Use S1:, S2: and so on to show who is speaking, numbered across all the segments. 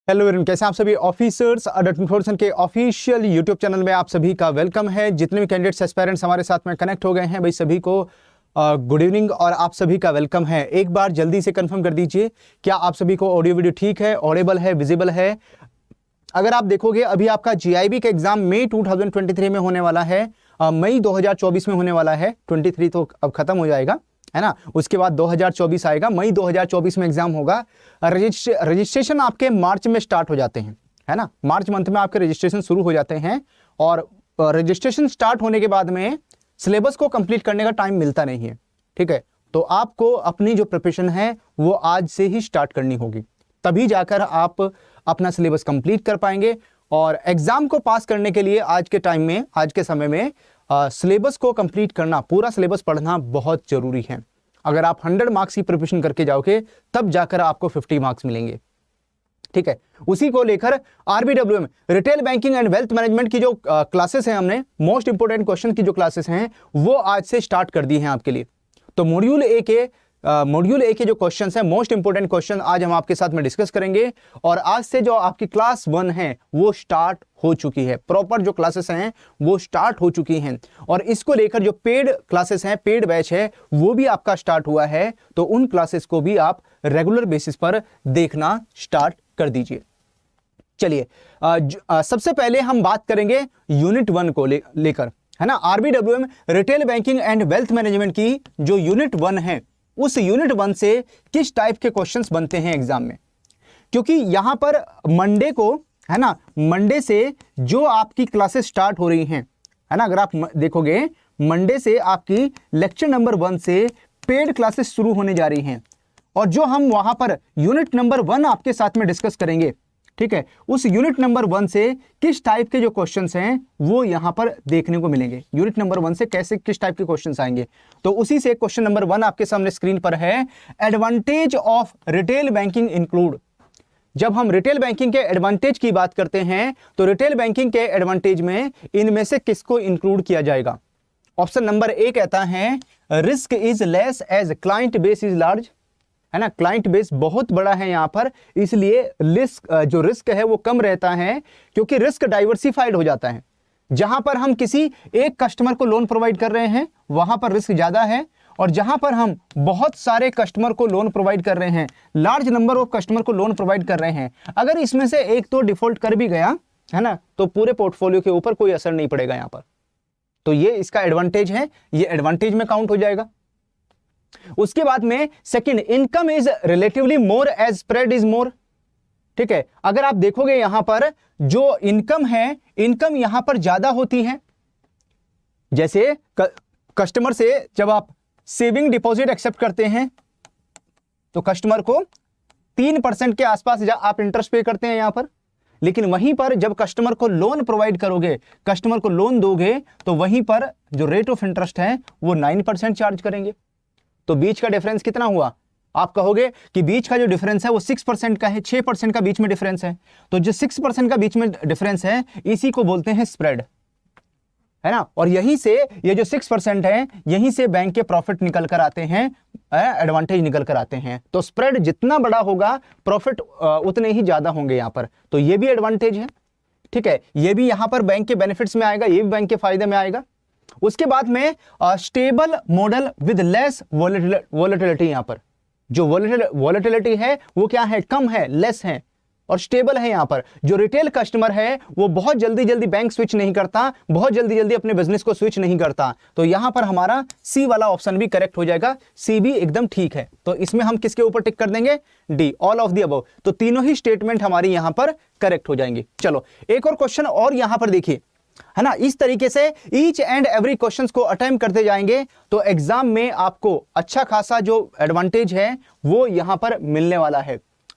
S1: Hello everyone, कैसे आप सभी ऑफिसर्स डॉट इन्फॉर्मेशन के ऑफिशियल यूट्यूब चैनल में आप सभी का वेलकम है। जितने भी कैंडिडेट्स एस्पायरेंट्स हमारे साथ में कनेक्ट हो गए हैं भाई, सभी को गुड इवनिंग और आप सभी का वेलकम है। एक बार जल्दी से कंफर्म कर दीजिए, क्या आप सभी को ऑडियो वीडियो ठीक है, ऑडिबल है, विजिबल है? अगर आप देखोगे अभी आपका जीआईबी का एग्जाम मई 2023 में होने वाला है, मई 2024 में होने वाला है। 23 तो अब खत्म हो जाएगा, है ना। उसके बाद 2024 आएगा, मई 2024 में एग्जाम होगा। रजिस्ट्रेशन आपके मार्च में स्टार्ट हो जाते हैं, है ना। मार्च मंथ में आपके रजिस्ट्रेशन शुरू हो जाते हैं और रजिस्ट्रेशन स्टार्ट होने के बाद में सिलेबस को कंप्लीट करने का टाइम मिलता नहीं है, ठीक है। तो आपको अपनी जो प्रिपरेशन है वो आज से ही स्टार्ट करनी होगी, तभी जाकर आप अपना सिलेबस कंप्लीट कर पाएंगे। और एग्जाम को पास करने के लिए आज के टाइम में, आज के समय में सिलेबस को कंप्लीट करना, पूरा सिलेबस पढ़ना बहुत जरूरी है। अगर आप 100 मार्क्स की प्रिपरेशन करके जाओगे तब जाकर आपको 50 मार्क्स मिलेंगे, ठीक है। उसी को लेकर RBWM retail banking and wealth management की जो क्लासेस हैं, हमने मोस्ट इंपोर्टेंट क्वेश्चन की जो क्लासेस हैं वो आज से स्टार्ट कर दी हैं आपके लिए। तो मॉड्यूल ए के जो क्वेश्चन हैं, मोस्ट इंपोर्टेंट क्वेश्चन आज हम आपके साथ में डिस्कस करेंगे। और आज से जो आपकी क्लास 1 है वो स्टार्ट हो चुकी है, प्रॉपर जो क्लासेस हैं वो स्टार्ट हो चुकी हैं। और इसको लेकर जो पेड क्लासेस हैं, पेड बैच है, वो भी आपका स्टार्ट हुआ है। तो उन क्लासेस को भी आप रेगुलर बेसिस पर देखना स्टार्ट कर दीजिए। चलिए सबसे पहले हम बात करेंगे यूनिट 1 को लेकर, है ना। RBWM retail banking and wealth management की जो यूनिट 1 है, उस यूनिट 1 से किस टाइप के क्वेश्चंस बनते हैं एग्जाम में। क्योंकि यहां पर मंडे को, है ना, मंडे से जो आपकी क्लासेस स्टार्ट हो रही हैं, है ना, अगर आप देखोगे मंडे से आपकी लेक्चर नंबर 1 से पेड क्लासेस शुरू होने जा रही हैं। और जो हम वहां पर यूनिट नंबर 1 आपके साथ में डिस्कस करेंगे, ठीक है, उस यूनिट नंबर 1 से किस टाइप के जो क्वेश्चंस हैं वो यहां पर देखने को मिलेंगे। यूनिट नंबर 1 से कैसे किस टाइप के क्वेश्चंस आएंगे, तो उसी से क्वेश्चन नंबर 1 आपके सामने स्क्रीन पर है। Advantage of retail banking include. जब हम रिटेल बैंकिंग के एडवांटेज की बात करते हैं तो रिटेल बैंकिंग के एडवांटेज में इनमें से किसको इंक्लूड किया जाएगा। ऑप्शन नंबर ए कहता है risk is less as client base is large, है ना। क्लाइंट बेस बहुत बड़ा है यहां पर, इसलिए जो रिस्क है वो कम रहता है, क्योंकि रिस्क डाइवर्सिफाइड हो जाता है। जहां पर हम किसी एक कस्टमर को लोन प्रोवाइड कर रहे हैं वहां पर रिस्क ज्यादा है, और जहां पर हम बहुत सारे कस्टमर को लोन प्रोवाइड कर रहे हैं, लार्ज नंबर ऑफ कस्टमर को लोन प्रोवाइड कर रहे हैं, अगर इसमें से एक तो डिफॉल्ट कर भी गया, है ना, तो पूरे पोर्टफोलियो के ऊपर कोई असर नहीं पड़ेगा यहां पर। तो ये इसका एडवांटेज है, ये एडवांटेज में काउंट हो जाएगा। उसके बाद में second, income is relatively more as spread is more, ठीक है। अगर आप देखोगे यहां पर जो इनकम है, इनकम यहां पर ज्यादा होती है। जैसे कस्टमर से जब आप सेविंग डिपॉजिट एक्सेप्ट करते हैं तो कस्टमर को 3% के आसपास आप इंटरेस्ट पे करते हैं यहां पर। लेकिन वहीं पर जब कस्टमर को लोन प्रोवाइड करोगे, कस्टमर को लोन दोगे, तो वहीं पर जो रेट ऑफ इंटरेस्ट है वो 9% चार्ज करेंगे। तो बीच का डिफरेंस कितना हुआ? आप कहोगे कि बीच का जो डिफरेंस है वो 6% का है, 6% का बीच में डिफरेंस है। तो जो 6% का बीच में डिफरेंस है इसी को बोलते हैं स्प्रेड, है ना। और यहीं से ये जो 6% है, यहीं से बैंक के प्रॉफिट निकल कर आते हैं, एडवांटेज निकल कर आते हैं। तो स्प्रेड जितना बड़ा होगा प्रॉफिट उतने ही ज्यादा होंगे यहां पर। तो ये भी एडवांटेज है, ठीक है। ये भी यहां पर बैंक के बेनिफिट्स में आएगा, ये भी बैंक के फायदे में आएगा। उसके बाद में stable model with less volatility. यहां पर जो वॉलेटिलिटी है वो क्या है? कम है, लेस है, और स्टेबल है। यहां पर जो रिटेल कस्टमर है वो बहुत जल्दी जल्दी बैंक स्विच नहीं करता, बहुत जल्दी जल्दी अपने बिजनेस को स्विच नहीं करता। तो यहां पर हमारा सी वाला ऑप्शन भी करेक्ट हो जाएगा, सी भी एकदम ठीक है। तो इसमें हम किसके ऊपर टिक कर देंगे? D, all of the above. तो तीनों ही स्टेटमेंट हमारी यहां पर करेक्ट हो जाएंगे। चलो एक और क्वेश्चन और यहां पर देखिए, है ना। इस तरीके से ईच एंड एवरी क्वेश्चंस को अटेम्प्ट करते जाएंगे तो एग्जाम में आपको अच्छा खासा जो एडवांटेज है वो यहां पर मिलने वाला है,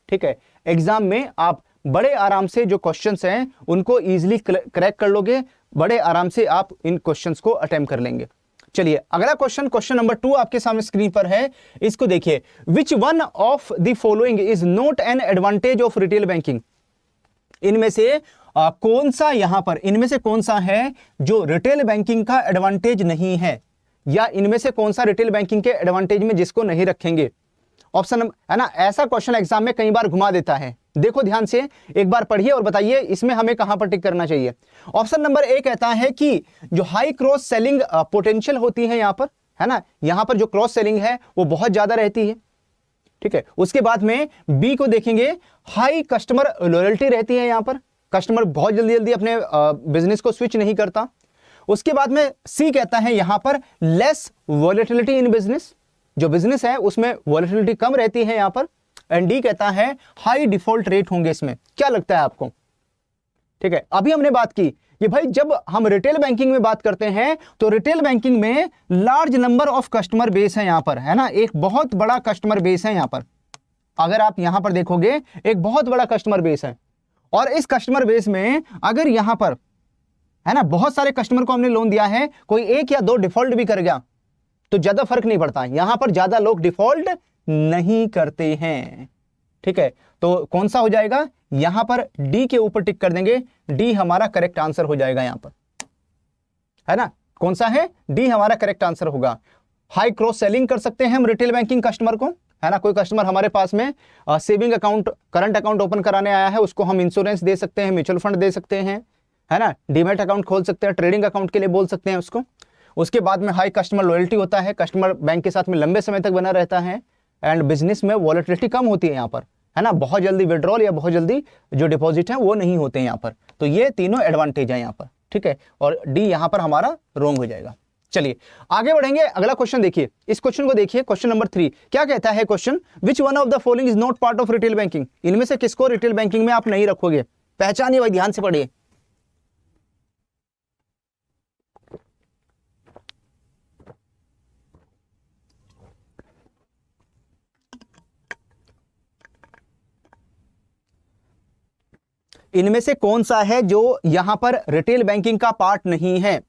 S1: ठीक है। एग्जाम में आप बड़े आराम से जो क्वेश्चंस हैं उनको इजीली क्रैक कर लोगे, बड़े आराम से आप इन क्वेश्चंस को अटेम्प्ट कर लेंगे। चलिए अगला क्वेश्चन, क्वेश्चन नंबर 2 आपके सामने स्क्रीन पर है। इसको देखिए, which one of the following is not an advantage of retail banking. इनमें से कौन सा, यहां पर इनमें से कौन सा है जो रिटेल बैंकिंग का एडवांटेज नहीं है, या इनमें से कौन सा रिटेल बैंकिंग के एडवांटेज में जिसको नहीं रखेंगे। ऑप्शन है ना, ऐसा क्वेश्चन एग्जाम में कई बार घुमा देता है, देखो ध्यान से, एक बार पढ़िए और बताइए इसमें हमें कहां पर टिक करना चाहिए। ऑप्शन नंबर ए कहता है कि जो हाई क्रॉस सेलिंग पोटेंशियल होती है यहां पर, है ना, यहां पर जो क्रॉस सेलिंग है वो बहुत ज्यादा रहती है, ठीक है। उसके बाद में बी को देखेंगे, हाई कस्टमर लॉयल्टी रहती है, यहां पर कस्टमर बहुत जल्दी जल्दी अपने बिजनेस को स्विच नहीं करता। उसके बाद में सी कहता है यहां पर लेस वॉलेटिलिटी इन बिजनेस, जो बिजनेस है उसमें वॉलेटिलिटी कम रहती है यहां पर। एंड डी कहता है हाई डिफॉल्ट रेट होंगे इसमें। क्या लगता है आपको? ठीक है, अभी हमने बात की कि भाई जब हम रिटेल बैंकिंग में बात करते हैं तो रिटेल बैंकिंग में large number of customer base है यहां पर, है ना, एक बहुत बड़ा कस्टमर बेस है यहां पर। अगर आप यहां पर देखोगे एक बहुत बड़ा कस्टमर बेस है, और इस कस्टमर बेस में अगर यहां पर, है ना, बहुत सारे कस्टमर को हमने लोन दिया है, कोई एक या दो डिफॉल्ट भी कर गया तो ज्यादा फर्क नहीं पड़ता, यहां पर ज्यादा लोग डिफॉल्ट नहीं करते हैं, ठीक है। तो कौन सा हो जाएगा? यहां पर डी के ऊपर टिक कर देंगे, डी हमारा करेक्ट आंसर हो जाएगा यहां पर, है ना। कौन सा है? डी हमारा करेक्ट आंसर होगा। हाई क्रॉस सेलिंग कर सकते हैं हम रिटेल बैंकिंग कस्टमर को, है ना। कोई कस्टमर हमारे पास में saving account, current account open कराने आया है, उसको हम इंश्योरेंस दे सकते हैं, म्यूचुअल फंड दे सकते हैं, है ना, डीमैट अकाउंट खोल सकते हैं, ट्रेडिंग अकाउंट के लिए बोल सकते हैं उसको। उसके बाद में हाई कस्टमर लॉयल्टी होता है, कस्टमर बैंक के साथ में लंबे समय तक बना रहता है, एंड बिजनेस में वॉलेटिलिटी कम होती है यहाँ पर, है ना, बहुत जल्दी विड्रॉल या बहुत जल्दी जो डिपॉजिट है वो नहीं होते हैं यहाँ पर। तो ये तीनों एडवांटेज है यहाँ पर, ठीक है, और डी यहाँ पर हमारा रॉन्ग हो जाएगा। चलिए आगे बढ़ेंगे, अगला क्वेश्चन देखिए, इस क्वेश्चन को देखिए, क्वेश्चन नंबर 3 क्या कहता है question? Which one of the following is not part of retail banking? इनमें से किसको रिटेल बैंकिंग में आप नहीं रखोगे? पहचानिए भाई, ध्यान से पढ़िए। इनमें से कौन सा है जो यहां पर रिटेल बैंकिंग का पार्ट नहीं है?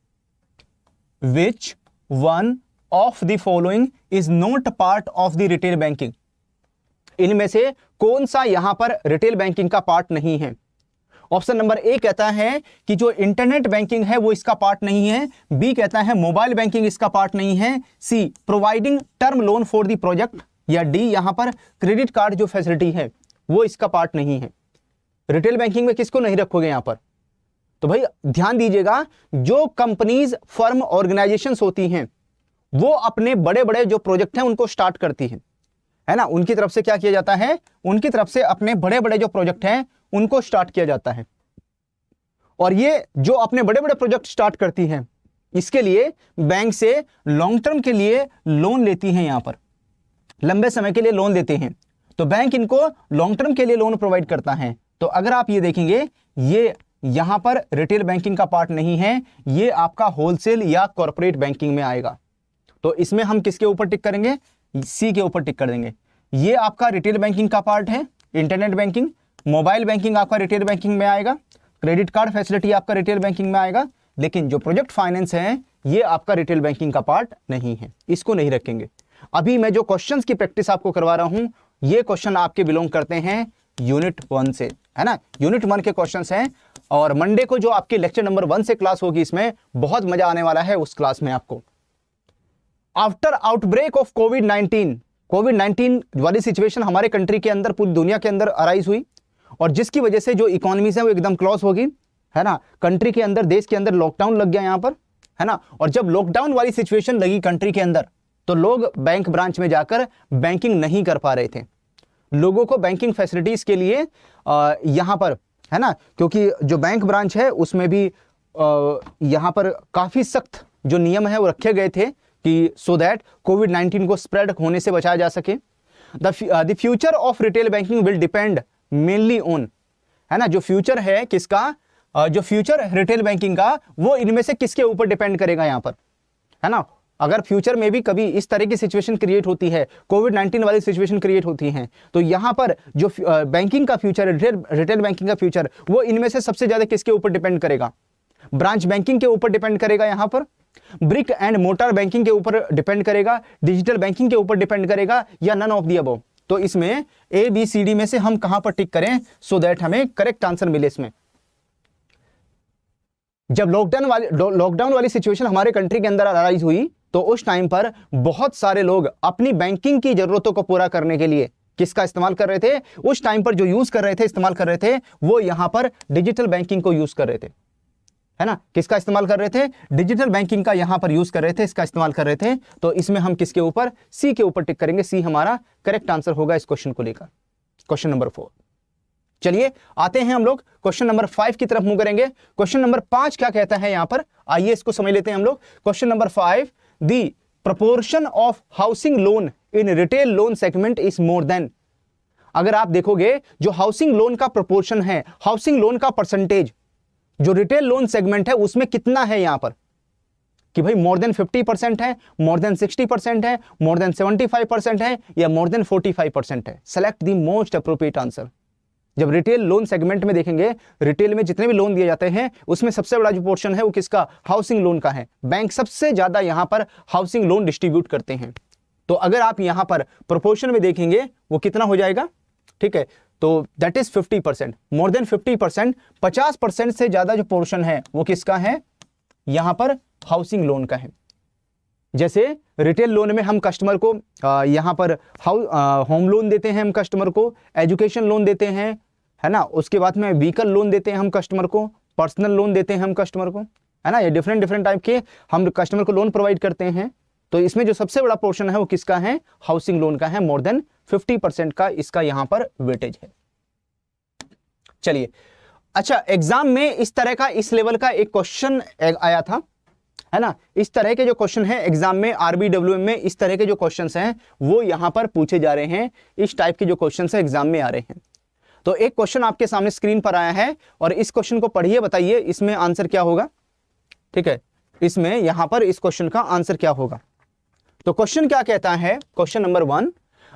S1: Which one of the following is not part of the retail banking? इनमें से कौन सा यहां पर रिटेल बैंकिंग का पार्ट नहीं है? ऑप्शन नंबर ए कहता है कि जो इंटरनेट बैंकिंग है वो इसका पार्ट नहीं है, बी कहता है मोबाइल बैंकिंग इसका पार्ट नहीं है, C providing term loan for the project, या डी यहां पर क्रेडिट कार्ड जो फैसिलिटी है वो इसका पार्ट नहीं है। रिटेल बैंकिंग में किसको नहीं रखोगे यहां पर? तो भाई ध्यान दीजिएगा, जो कंपनीज, फर्म, ऑर्गेनाइजेशंस होती हैं वो अपने बड़े बड़े जो प्रोजेक्ट हैं उनको स्टार्ट करती हैं, है ना, उनकी तरफ से क्या किया जाता है? उनकी तरफ से अपने बड़े बड़े जो प्रोजेक्ट हैं उनको स्टार्ट किया जाता है। और ये जो अपने बड़े बड़े प्रोजेक्ट स्टार्ट करती हैं इसके लिए बैंक से लॉन्ग टर्म के लिए लोन लेती हैं, यहां पर लंबे समय के लिए लोन देते हैं, तो बैंक इनको लॉन्ग टर्म के लिए लोन प्रोवाइड करता है। तो अगर आप ये देखेंगे, ये यहां पर रिटेल बैंकिंग का पार्ट नहीं है, ये आपका होलसेल या कॉर्पोरेट बैंकिंग में आएगा। तो इसमें हम किसके ऊपर टिक करेंगे? सी के ऊपर टिक कर देंगे। ये आपका रिटेल बैंकिंग का पार्ट है, इंटरनेट बैंकिंग, मोबाइल बैंकिंग आपका रिटेल बैंकिंग में आएगा, क्रेडिट कार्ड फैसिलिटी आपका रिटेल बैंकिंग में आएगा, लेकिन जो प्रोजेक्ट फाइनेंस है ये आपका रिटेल बैंकिंग का पार्ट नहीं है, इसको नहीं रखेंगे। अभी मैं जो क्वेश्चंस की प्रैक्टिस आपको करवा रहा हूं ये क्वेश्चन आपके बिलोंग करते हैं यूनिट 1 से, है ना, यूनिट 1 के क्वेश्चंस हैं। और मंडे को जो आपकी लेक्चर नंबर 1 से क्लास होगी इसमें बहुत मजा आने वाला है उस क्लास में आपको। आफ्टर आउटब्रेक ऑफ कोविड-19 वाली सिचुएशन हमारे कंट्री के अंदर, पूरी दुनिया के अंदर अराइज हुई, और जिसकी वजह से जो इकोनॉमीज है वो एकदम क्लोज होगी, है ना, कंट्री के अंदर, देश के अंदर लॉकडाउन लग गया यहाँ पर, है ना। और जब लॉकडाउन वाली सिचुएशन लगी कंट्री के अंदर तो लोग बैंक ब्रांच में जाकर बैंकिंग नहीं कर पा रहे थे, लोगों को बैंकिंग फैसिलिटीज के लिए यहाँ पर, है ना, क्योंकि जो बैंक ब्रांच है उसमें भी यहाँ पर काफी सख्त जो नियम है वो रखे गए थे कि सो दैट कोविड-19 को स्प्रेड होने से बचाया जा सके। The future of retail banking will depend mainly on, है ना, जो फ्यूचर है किसका, जो फ्यूचर रिटेल बैंकिंग का वो इनमें से किसके ऊपर डिपेंड करेगा यहाँ पर, है ना। अगर फ्यूचर में भी कभी इस तरह की सिचुएशन क्रिएट होती है, कोविड-19 वाली सिचुएशन क्रिएट होती है, तो यहाँ पर जो बैंकिंग का फ्यूचर, रिटेल बैंकिंग का फ्यूचर, वो इनमें से सबसे ज्यादा किसके ऊपर डिपेंड करेगा? ब्रांच बैंकिंग के ऊपर डिपेंड करेगा, यहाँ पर ब्रिक एंड मोटर बैंकिंग के ऊपर डिपेंड करेगा, डिजिटल बैंकिंग के ऊपर डिपेंड करेगा, या नन ऑफ दी अबव। तो इसमें ए बी सी डी में से हम कहां पर टिक करें सो दैट हमें करेक्ट आंसर मिले इसमें? जब लॉकडाउन वाली सिचुएशन हमारे कंट्री के अंदर अराइज हुई तो उस टाइम पर बहुत सारे लोग अपनी बैंकिंग की जरूरतों को पूरा करने के लिए किसका इस्तेमाल कर रहे थे? उस टाइम पर जो यूज कर रहे थे, इस्तेमाल कर रहे थे, वो यहां पर डिजिटल बैंकिंग को यूज कर रहे थे, है ना। किसका इस्तेमाल कर रहे थे? डिजिटल बैंकिंग का यहां पर यूज कर रहे थे, इसका इस्तेमाल कर रहे थे। तो इसमें हम किसके ऊपर? सी के ऊपर टिक करेंगे। सी हमारा करेक्ट आंसर होगा इस क्वेश्चन को लेकर, क्वेश्चन नंबर 4। चलिए आते हैं हम लोग क्वेश्चन नंबर 5 की तरफ मूव करेंगे। क्वेश्चन नंबर 5 क्या कहता है यहां पर, आइए इसको समझ लेते हैं हम लोग। Question number 5, the proportion of housing loan in retail loan segment is more than. अगर आप देखोगे जो हाउसिंग लोन का प्रोपोर्शन है, हाउसिंग लोन का परसेंटेज जो रिटेल लोन सेगमेंट है उसमें कितना है यहां पर, कि भाई मोर देन 50% है, मोर देन 60% है, मोर देन 75% है, या मोर देन 45% है। Select the most appropriate answer. जब रिटेल लोन सेगमेंट में देखेंगे, रिटेल में जितने भी लोन दिए जाते हैं उसमें सबसे बड़ा जो पोर्शन है वो किसका? हाउसिंग लोन का है। बैंक सबसे ज्यादा यहां पर हाउसिंग लोन डिस्ट्रीब्यूट करते हैं। तो अगर आप यहां पर प्रोपोर्शन में देखेंगे वो कितना हो जाएगा, ठीक है, तो दैट इज 50%, मोर देन 50%, 50% से ज्यादा जो पोर्शन है वो किसका है? यहां पर हाउसिंग लोन का है। जैसे रिटेल लोन में हम कस्टमर को यहां पर होम लोन देते हैं, हम कस्टमर को एजुकेशन लोन देते हैं, है ना। उसके बाद में व्हीकल लोन देते हैं हम कस्टमर को, पर्सनल लोन देते हैं हम कस्टमर को, है ना। ये डिफरेंट डिफरेंट टाइप के हम कस्टमर को लोन प्रोवाइड करते हैं। तो इसमें जो सबसे बड़ा पोर्शन है वो किसका है? हाउसिंग लोन का है। मोर देन 50% का इसका यहां पर वेटेज है। चलिए, अच्छा, एग्जाम में इस तरह का, इस लेवल का एक क्वेश्चन आया था, है ना। इस तरह के जो क्वेश्चन है एग्जाम में, आरबीडब्ल्यूएम में इस तरह के जो क्वेश्चंस हैं वो यहां पर पूछे जा रहे हैं। इस टाइप के जो क्वेश्चंस है एग्जाम में आ रहे हैं। तो एक क्वेश्चन आपके सामने स्क्रीन पर आया है और इस क्वेश्चन को पढ़िए, बताइए इसमें आंसर क्या होगा, ठीक है। इसमें यहां पर इस क्वेश्चन का आंसर क्या होगा। तो क्वेश्चन क्या कहता है, question number 1,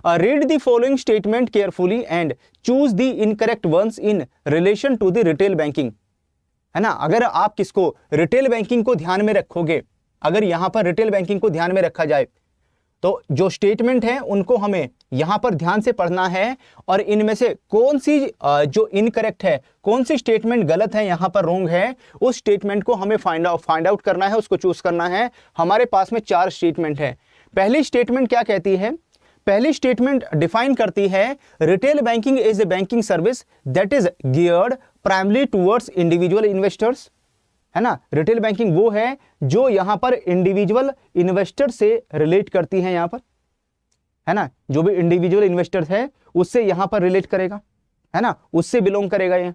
S1: read the following statement carefully and choose the incorrect ones in relation to the retail banking, है ना। अगर आप किसको? रिटेल बैंकिंग को ध्यान में रखोगे, अगर यहां पर रिटेल बैंकिंग को ध्यान में रखा जाए तो जो स्टेटमेंट है उनको हमें यहां पर ध्यान से पढ़ना है और इनमें से कौन सी जो इनकरेक्ट है, कौन सी स्टेटमेंट गलत है, यहां पर रॉन्ग है, उस स्टेटमेंट को हमें फाइंड आउट करना है, उसको चूज करना है। हमारे पास में 4 स्टेटमेंट है। पहली स्टेटमेंट क्या कहती है? पहली स्टेटमेंट डिफाइन करती है retail banking is a banking service that is geared primary towards individual investors, है ना। रिटेल बैंकिंग वो है जो यहां पर इंडिविजुअल इन्वेस्टर से रिलेट करती है, यहां पर, है ना। जो भी इंडिविजुअल इन्वेस्टर है उससे यहां पर रिलेट करेगा, है ना, उससे बिलोंग करेगा ये।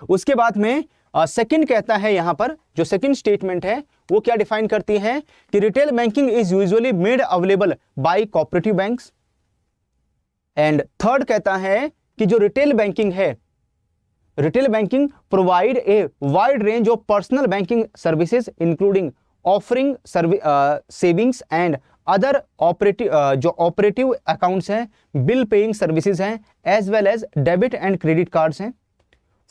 S1: उसके बाद में सेकंड कहता है, यहां पर जो सेकंड स्टेटमेंट है वो क्या डिफाइन करती है कि retail banking is usually made available by cooperative banks. And third कहता है कि जो रिटेल बैंकिंग है, retail banking provide a wide range of personal banking services including offering savings and other जो ऑपरेटिव अकाउंट्स हैं, बिल पेइंग सर्विसेज हैं, as well as debit and credit cards हैं।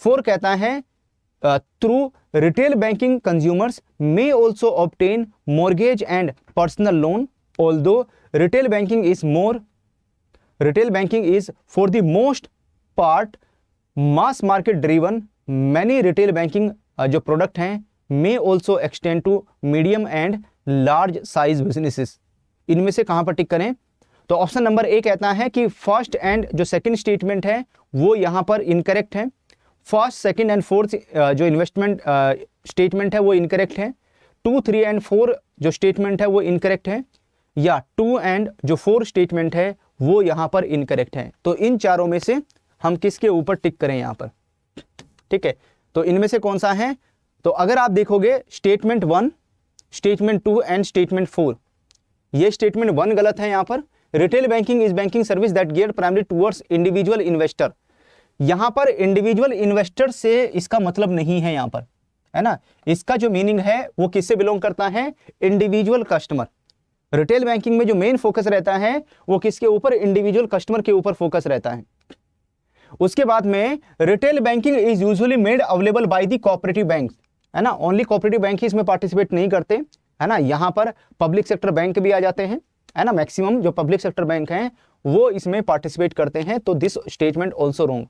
S1: 4 कहता है through retail banking consumers may also obtain mortgage and personal loan, although retail banking is for the most part mass market driven, many retail banking जो product हैं may also extend to medium and large size businesses. इनमें से कहां पर टिक करें? तो option number A कहता है कि फर्स्ट एंड जो सेकंड स्टेटमेंट है वो यहां पर इनकरेक्ट है। फर्स्ट, सेकंड एंड फोर्थ जो इन्वेस्टमेंट स्टेटमेंट है वो इनकरेक्ट है। 2, 3 एंड 4 जो स्टेटमेंट है वो इनकरेक्ट है, या 2 एंड जो 4 स्टेटमेंट है वो यहां पर इनकरेक्ट है। तो इन चारों में से हम किसके ऊपर टिक करें यहां पर, ठीक है। तो इनमें से कौन सा है? तो अगर आप देखोगे स्टेटमेंट 1, स्टेटमेंट 2 एंड स्टेटमेंट 4, ये स्टेटमेंट 1 गलत है। यहां पर retail banking is banking service that geared primary towards individual investor, यहां पर इंडिविजुअल इन्वेस्टर से इसका मतलब नहीं है यहां पर, है ना। इसका जो मीनिंग है वो किससे बिलोंग करता है? Individual customer. रिटेल बैंकिंग में जो मेन फोकस रहता है वो किसके ऊपर? इंडिविजुअल कस्टमर के ऊपर फोकस रहता है। उसके बाद में retail banking is usually made available by the cooperative bank, है ना। ओनली कोऑपरेटिव बैंक ही इसमें पार्टिसिपेट नहीं करते, है ना। यहां पर पब्लिक सेक्टर बैंक भी आ जाते हैं, है ना। मैक्सिमम जो पब्लिक सेक्टर बैंक हैं वो इसमें पार्टिसिपेट करते हैं। तो दिस स्टेटमेंट ऑल्सो रॉन्ग।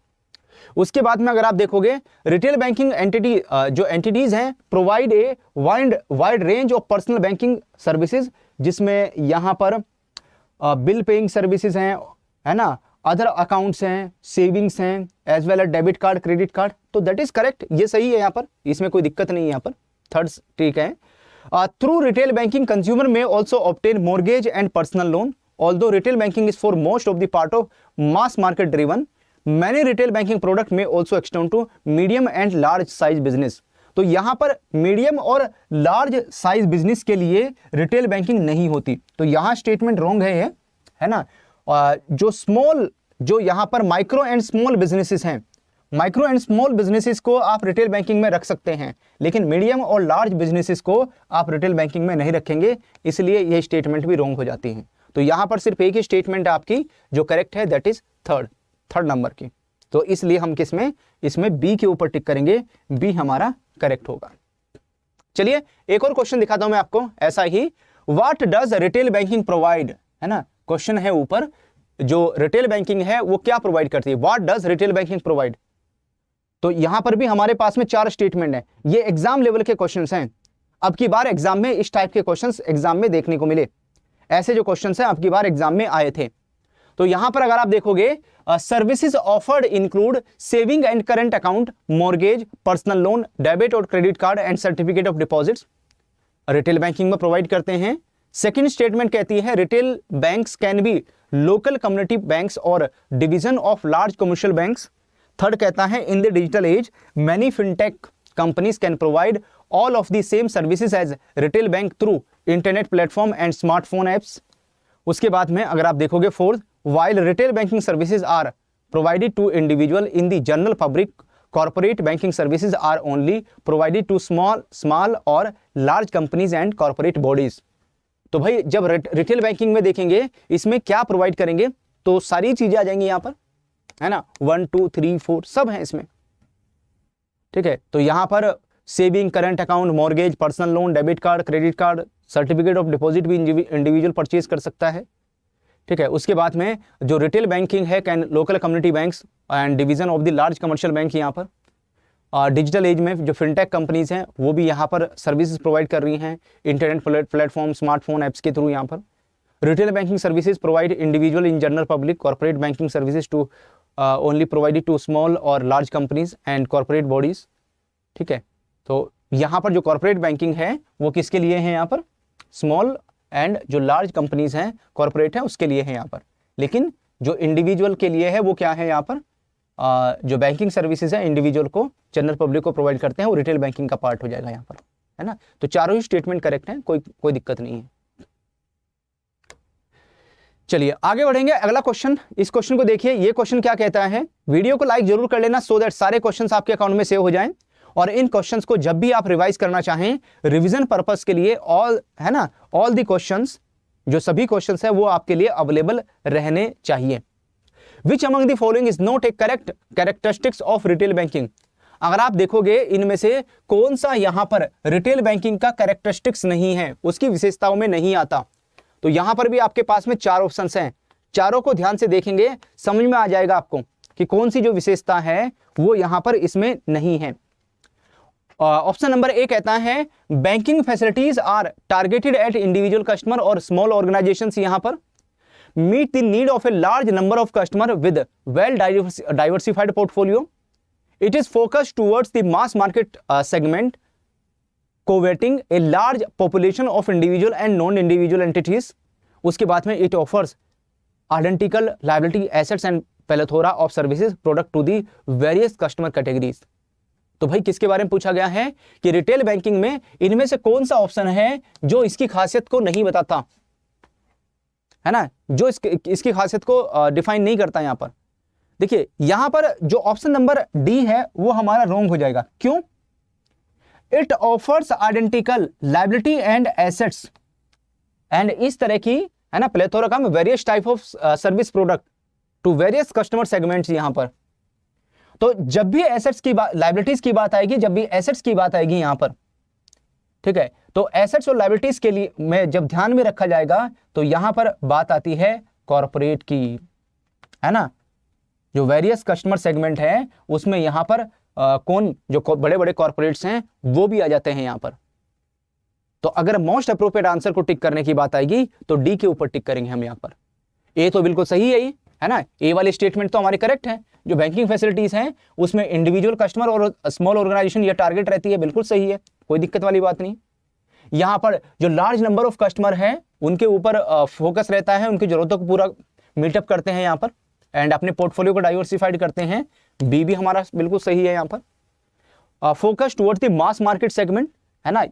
S1: उसके बाद में अगर आप देखोगे रिटेल बैंकिंग एंटिटी जो एंटिटीज हैं provide a wide range of personal banking services, जिसमें यहां पर बिल पेइंग सर्विसेज हैं, है ना, अदर अकाउंट्स हैं, सेविंग्स हैं, as well as debit card, credit card, तो दैट इज करेक्ट, ये सही है यहाँ पर, इसमें कोई दिक्कत नहीं है यहाँ पर, थर्ड ठीक है। थ्रू रिटेल बैंकिंग कंज्यूमर में also obtain mortgage and personal loan, although retail banking is for most of the part of mass market driven, many retail banking product में also extend to medium and large size business. तो यहां पर medium और large size business के लिए retail banking नहीं होती, तो यहां स्टेटमेंट रॉन्ग है ना। जो स्मॉल, जो यहां पर माइक्रो एंड स्मॉल बिजनेसेस हैं, माइक्रो एंड स्मॉल बिजनेसेस को आप रिटेल बैंकिंग में रख सकते हैं, लेकिन मीडियम और लार्ज बिजनेसेस को आप रिटेल बैंकिंग में नहीं रखेंगे, इसलिए ये स्टेटमेंट भी रॉन्ग हो जाती हैं। तो यहां पर सिर्फ एक ही स्टेटमेंट आपकी जो करेक्ट है, दैट इज थर्ड नंबर की। तो इसलिए हम किसमें, इसमें बी के ऊपर टिक करेंगे, बी हमारा करेक्ट होगा। चलिए एक और क्वेश्चन दिखाता हूं मैं आपको ऐसा ही, what does retail banking provide, है ना, क्वेश्चन है ऊपर, जो रिटेल बैंकिंग है वो क्या प्रोवाइड करती है, what does retail banking provide. तो यहां पर भी हमारे पास में 4 स्टेटमेंट है, ये एग्जाम लेवल के क्वेश्चंस हैं। अब की बार एग्जाम में इस टाइप के क्वेश्चंस एग्जाम में देखने को मिले, ऐसे जो क्वेश्चंस हैं अब की बार एग्जाम में आए थे। तो यहां पर अगर आप देखोगे, services offered include saving and current account, mortgage, personal loan, debit और credit card and certificate of deposits, retail banking में प्रोवाइड करते हैं। सेकंड स्टेटमेंट कहती है retail banks can be local community banks और division of large commercial banks. Third कहता है in the digital age many fintech companies can provide all of the same services as retail bank through internet platform and smartphone apps. उसके बाद में अगर आप देखोगे fourth, while retail banking services are provided to individual in the general public, corporate banking services are only provided to small or large companies and corporate bodies। तो भाई जब retail banking में देखेंगे इसमें क्या प्रोवाइड करेंगे, तो सारी चीजें आ जाएंगी यहां पर, है ना, 1 2 3 4 सब है इसमें, ठीक है। तो यहां पर saving, current account, mortgage, personal loan, debit card, credit card, certificate of deposit भी इंडिविजुअल परचेज कर सकता है, ठीक है। उसके बाद में जो रिटेल बैंकिंग है can local community banks and division of the large commercial bank, यहाँ पर डिजिटल एज में जो फिनटेक कंपनीज हैं वो भी यहाँ पर सर्विसेज प्रोवाइड कर रही हैं इंटरनेट प्लेटफॉर्म, स्मार्टफोन ऐप्स के थ्रू। यहाँ पर retail banking services provide individual in general public, corporate banking services to only provided to small और large companies and corporate bodies, ठीक है। तो यहाँ पर जो कॉर्पोरेट बैंकिंग है वो किसके लिए है, यहाँ पर स्मॉल एंड जो लार्ज कंपनीज हैं, कॉर्पोरेट है, उसके लिए है यहाँ पर। लेकिन जो इंडिविजुअल के लिए है वो क्या है, यहाँ पर जो बैंकिंग सर्विसेज है इंडिविजुअल को, जनरल पब्लिक को प्रोवाइड करते हैं, वो रिटेल बैंकिंग का पार्ट हो जाएगा यहाँ पर, है ना। तो चारों ही स्टेटमेंट करेक्ट हैं, कोई दिक्कत नहीं है। चलिए आगे बढ़ेंगे, अगला क्वेश्चन, इस क्वेश्चन को देखिए, ये क्वेश्चन क्या कहता है, वीडियो को लाइक जरूर कर लेना सो दैट सारे क्वेश्चंस आपके अकाउंट में सेव हो जाएं, और इन क्वेश्चंस को जब भी आप रिवाइज करना चाहें रिवीजन पर्पस के लिए, ऑल, है ना, ऑल द क्वेश्चंस, जो सभी क्वेश्चंस है वो आपके लिए अवेलेबल रहने चाहिए। Which among the following is not A correct characteristics of retail banking. अगर आप देखोगे इनमें से कौन सा यहां पर रिटेल बैंकिंग का कैरेक्टरिस्टिक्स नहीं है, उसकी विशेषताओं में नहीं आता, तो यहां पर भी आपके पास में 4 ऑप्शंस हैं, चारों को ध्यान से देखेंगे समझ में आ जाएगा आपको कि कौन सी जो विशेषता है वो यहां पर इसमें नहीं है। ऑप्शन नंबर ए कहता है banking facilities are targeted at individual customer और स्मॉल ऑर्गेनाइजेशंस, यहां पर meet the need of a large number of customer with well diversified portfolio, it is focused towards the mass market segment covering a large population of individual and non individual entities. उसके बाद में it offers identical liability assets and plethora of services product to the various customer categories. तो भाई किसके बारे में पूछा गया है कि रिटेल बैंकिंग में इनमें से कौन सा ऑप्शन है जो इसकी खासियत को नहीं बताता, है ना, जो इसकी खासियत को डिफाइन नहीं करता। यहां पर देखिए, यहां पर जो ऑप्शन नंबर डी है वो हमारा रॉन्ग हो जाएगा। क्यों? It offers identical liability and assets and इस तरह की, है ना, प्लेथोरा का various type of service product to various customer segments. यहां पर तो जब भी एसेट्स की बात, लायबिलिटीज की बात आएगी, जब भी एसेट्स की बात आएगी यहां पर, ठीक है, तो एसेट्स और लायबिलिटीज के लिए में जब ध्यान में रखा जाएगा तो यहां पर बात आती है कॉर्पोरेट की, है ना। जो वेरियस कस्टमर सेगमेंट है उसमें यहां पर कौन जो बड़े बड़े कॉर्पोरेट्स हैं वो भी आ जाते हैं यहां पर। तो अगर मोस्ट अप्रोप्रिएट आंसर को टिक करने की बात आएगी तो डी के ऊपर टिक करेंगे हम यहां पर। ए तो बिल्कुल सही है, है ना। ए वाले स्टेटमेंट तो हमारे करेक्ट हैं, जो बैंकिंग फैसिलिटीज हैं उसमें इंडिविजुअल कस्टमर और स्मॉल ऑर्गेनाइजेशन ये टारगेट रहती है, बिल्कुल सही है, कोई दिक्कत वाली बात नहीं। यहाँ पर जो लार्ज नंबर ऑफ कस्टमर हैं उनके ऊपर फोकस रहता है, उनकी जरूरतों को पूरा मीटअप करते हैं यहाँ पर, एंड अपने पोर्टफोलियो को डाइवर्सिफाइड करते हैं, बी भी हमारा बिल्कुल सही है यहाँ पर। Focus towards the mass market segment, है ना।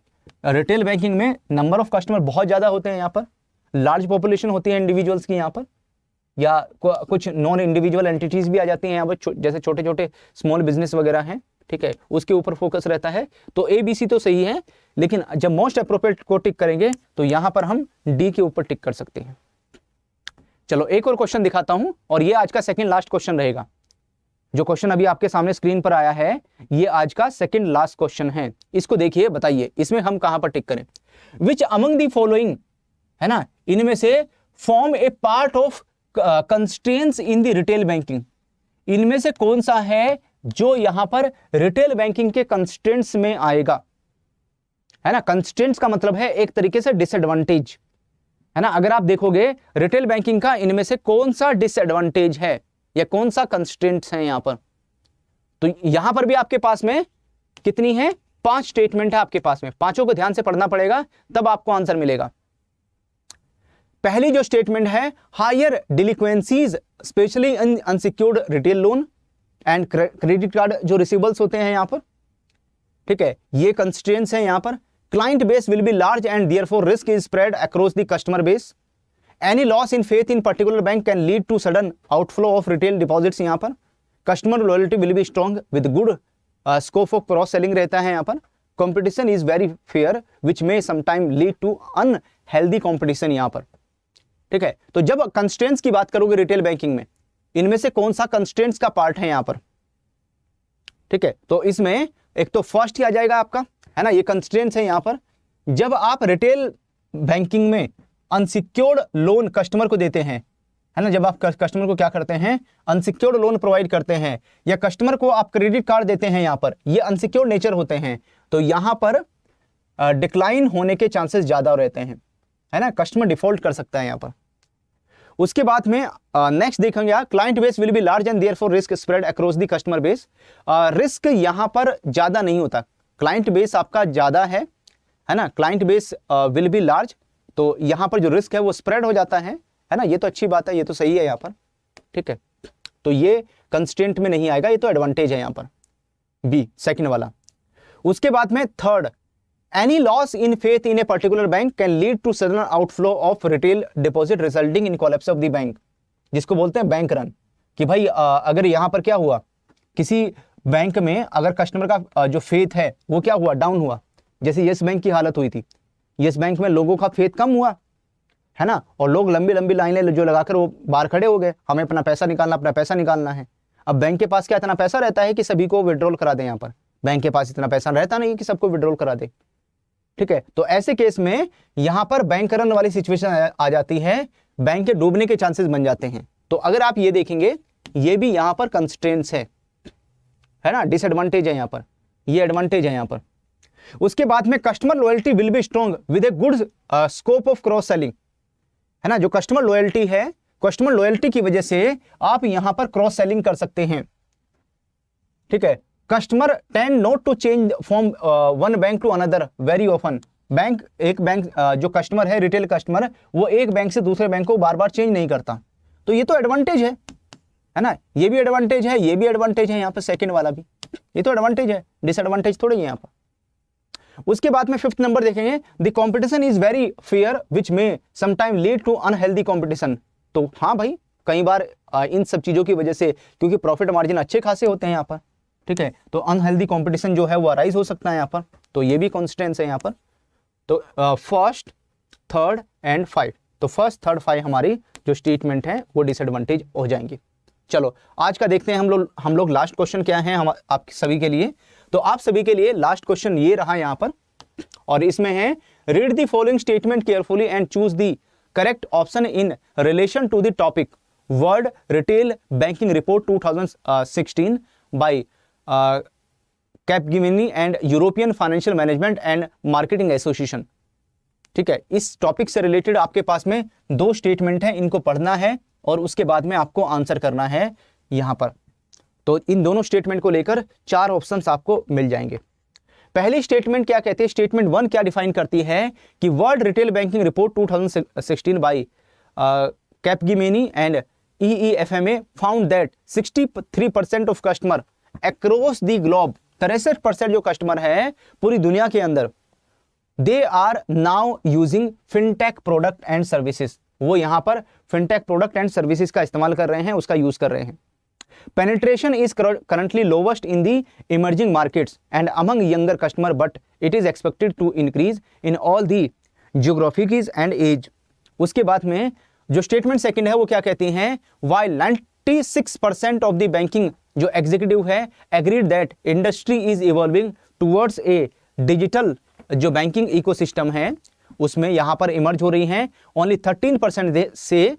S1: रिटेल बैंकिंग में नंबर ऑफ कस्टमर बहुत ज़्यादा होते हैं यहाँ पर, लार्ज पॉपुलेशन होती है इंडिविजुअल्स की यहाँ पर, या कुछ नॉन इंडिविजुअल एंटिटीज भी आ जाती हैं यहाँ पर, जैसे छोटे छोटे स्मॉल बिजनेस वगैरह हैं, ठीक है, उसके ऊपर फोकस रहता है। तो ए बी सी तो सही है, लेकिन जब मोस्ट अप्रोप्रिएट को टिक करेंगे तो यहाँ पर हम डी के ऊपर टिक कर सकते हैं। चलो एक और क्वेश्चन दिखाता हूं, और ये आज का सेकंड लास्ट क्वेश्चन रहेगा। जो क्वेश्चन अभी आपके सामने स्क्रीन पर आया है ये आज का सेकंड लास्ट क्वेश्चन है। इसको देखिए, बताइए इसमें हम कहां पर टिक करें। विच अमंग द फॉलोइंग, है ना, इनमें से form A part of constraints in the retail banking, इनमें से कौन सा है जो यहां पर रिटेल बैंकिंग के कंस्ट्रेंट्स में आएगा, है ना। कंस्ट्रेंट्स का मतलब है एक तरीके से डिसएडवांटेज, है ना। अगर आप देखोगे रिटेल बैंकिंग का इनमें से कौन सा डिसएडवांटेज है या कौन सा कंस्ट्रेंट्स है यहां पर, तो यहां पर भी आपके पास में कितनी है, 5 स्टेटमेंट है आपके पास में, पांचों को ध्यान से पढ़ना पड़ेगा तब आपको आंसर मिलेगा। पहली जो स्टेटमेंट है, higher delinquencies specially in unsecured retail loan and credit card जो रिसीवेबल्स होते हैं यहां पर, ठीक है, ये कंस्ट्रेंट्स हैं यहां पर। Client base will be large and therefore risk is spread across the customer base. Any loss in faith in particular bank can lead to sudden outflow of retail deposits. यहां पर customer loyalty will be strong with good scope of cross selling रहता है। यहां पर competition is very fair which may sometime lead to unhealthy competition यहां पर, ठीक है। तो जब कंस्ट्रेंट्स की बात करोगे रिटेल बैंकिंग में, इनमें से कौन सा कंस्ट्रेंट्स का पार्ट है यहां पर, ठीक है, तो इसमें एक तो फर्स्ट ही आ जाएगा आपका, है ना, ये कंस्ट्रेंट्स है यहां पर। जब आप रिटेल बैंकिंग में अनसिक्योर्ड लोन कस्टमर को देते हैं, है ना, जब आप कस्टमर को क्या करते हैं, अनसिक्योर्ड लोन प्रोवाइड करते हैं, या कस्टमर को आप क्रेडिट कार्ड देते हैं, यहां पर ये अनसिक्योर्ड नेचर होते हैं, तो यहां पर डिक्लाइन होने के चांसेस ज्यादा रहते हैं, है ना, कस्टमर डिफॉल्ट कर सकता है यहां पर। उसके बाद में नेक्स्ट देखेंगे, client base will be large and therefore risk spread across the customer base. Risk यहां पर ज्यादा नहीं होता, क्लाइंट बेस आपका ज्यादा है ना, client base will be large, तो यहां पर जो रिस्क है वो स्प्रेड हो जाता है ना, ये तो अच्छी बात है, ये तो सही है यहां पर, ठीक है, तो ये कंस्ट्रेंट में नहीं आएगा, ये तो एडवांटेज है यहां पर, बी सेकंड वाला। उसके बाद में third, any loss in faith in a particular bank can lead to sudden outflow of retail deposit resulting in collapse of the bank, जिसको बोलते हैं बैंक रन, कि भाई अगर यहां पर क्या हुआ, किसी बैंक में अगर कस्टमर का जो फेथ है वो क्या हुआ, डाउन हुआ, जैसे यस बैंक की हालत हुई थी, यस बैंक में लोगों का फेथ कम हुआ, है ना, और लोग लंबी लंबी लाइनें जो लगाकर वो बाहर खड़े हो गए, हमें अपना पैसा निकालना है। अब बैंक के पास क्या इतना पैसा रहता है कि सभी को विड्रॉल करा दे, यहाँ पर बैंक के पास इतना पैसा रहता नहीं कि सबको विड्रॉल करा दे, ठीक है, तो ऐसे केस में यहां पर बैंक रन वाली सिचुएशन आ जाती है, बैंक के डूबने के चांसेस बन जाते हैं। तो अगर आप ये देखेंगे, ये भी यहां पर कंस्ट्रेंट्स है ना, डिसएडवांटेज है यहां पर, ये एडवांटेज है यहां पर। उसके बाद में customer loyalty will be strong with a good scope of cross selling, है ना, जो कस्टमर लॉयल्टी है, कस्टमर लॉयल्टी की वजह से आप यहां पर क्रॉस सेलिंग कर सकते हैं, ठीक है। Customer tend not to change from one bank to another very often, एक बैंक जो कस्टमर है, रिटेल कस्टमर, वो एक बैंक से दूसरे बैंक को बार बार चेंज नहीं करता, तो ये तो एडवांटेज है ना, ये भी एडवांटेज है, ये भी एडवांटेज है, यहाँ पर सेकंड वाला भी, ये तो एडवांटेज है, डिसएडवांटेज थोड़ी है यहाँ पर। उसके बाद में फिफ्थ नंबर देखेंगे, the competition is very fair which may sometime lead to unhealthy competition, तो हाँ भाई, कई बार इन सब चीजों की वजह से, क्योंकि प्रॉफिट मार्जिन अच्छे खासे होते हैं यहाँ पर, ठीक है, तो अनहेल्दी कंपटीशन जो है वो अराइज हो सकता है यहाँ पर, तो ये भी कॉन्स्टेंट्स है यहाँ पर। तो फर्स्ट, थर्ड एंड 5, तो फर्स्ट, थर्ड, 5 हमारी जो स्टेटमेंट है वो डिसएडवांटेज हो जाएंगी। चलो आज का देखते हैं हम लोग लास्ट क्वेश्चन क्या है हम आप सभी के लिए। तो आप सभी के लिए लास्ट क्वेश्चन ये रहा यहाँ पर, और इसमें है, read the following statement carefully and choose the correct option in relation to the topic world retail banking report 2016 by Capgemini and European financial management and marketing association, ठीक है। इस टॉपिक से रिलेटेड आपके पास में 2 स्टेटमेंट है, इनको पढ़ना है और उसके बाद में आपको आंसर करना है यहाँ पर। तो इन दोनों स्टेटमेंट को लेकर 4 ऑप्शंस आपको मिल जाएंगे। पहली स्टेटमेंट क्या कहते हैं, स्टेटमेंट 1 क्या डिफाइन करती है कि world retail banking report 2016 by Capgemini and EEFMA found that 63% of customer across the globe, 63% जो कस्टमर है पूरी दुनिया के अंदर, they are now using fintech product and services, वो यहां पर फिनटेक प्रोडक्ट एंड सर्विसेज का इस्तेमाल कर रहे हैं, उसका यूज कर रहे हैं। Penetration is currently lowest in the emerging markets and among younger customer, but it is expected to increase in all the geographies and age. उसके बाद में जो स्टेटमेंट सेकंड है वो क्या कहती हैं, वाइल 96% ऑफ द बैंकिंग जो एग्जीक्यूटिव है agreed that industry is evolving towards a digital, जो बैंकिंग इकोसिस्टम है उसमें यहां पर इमर्ज हो रही हैं, ओनली 13% से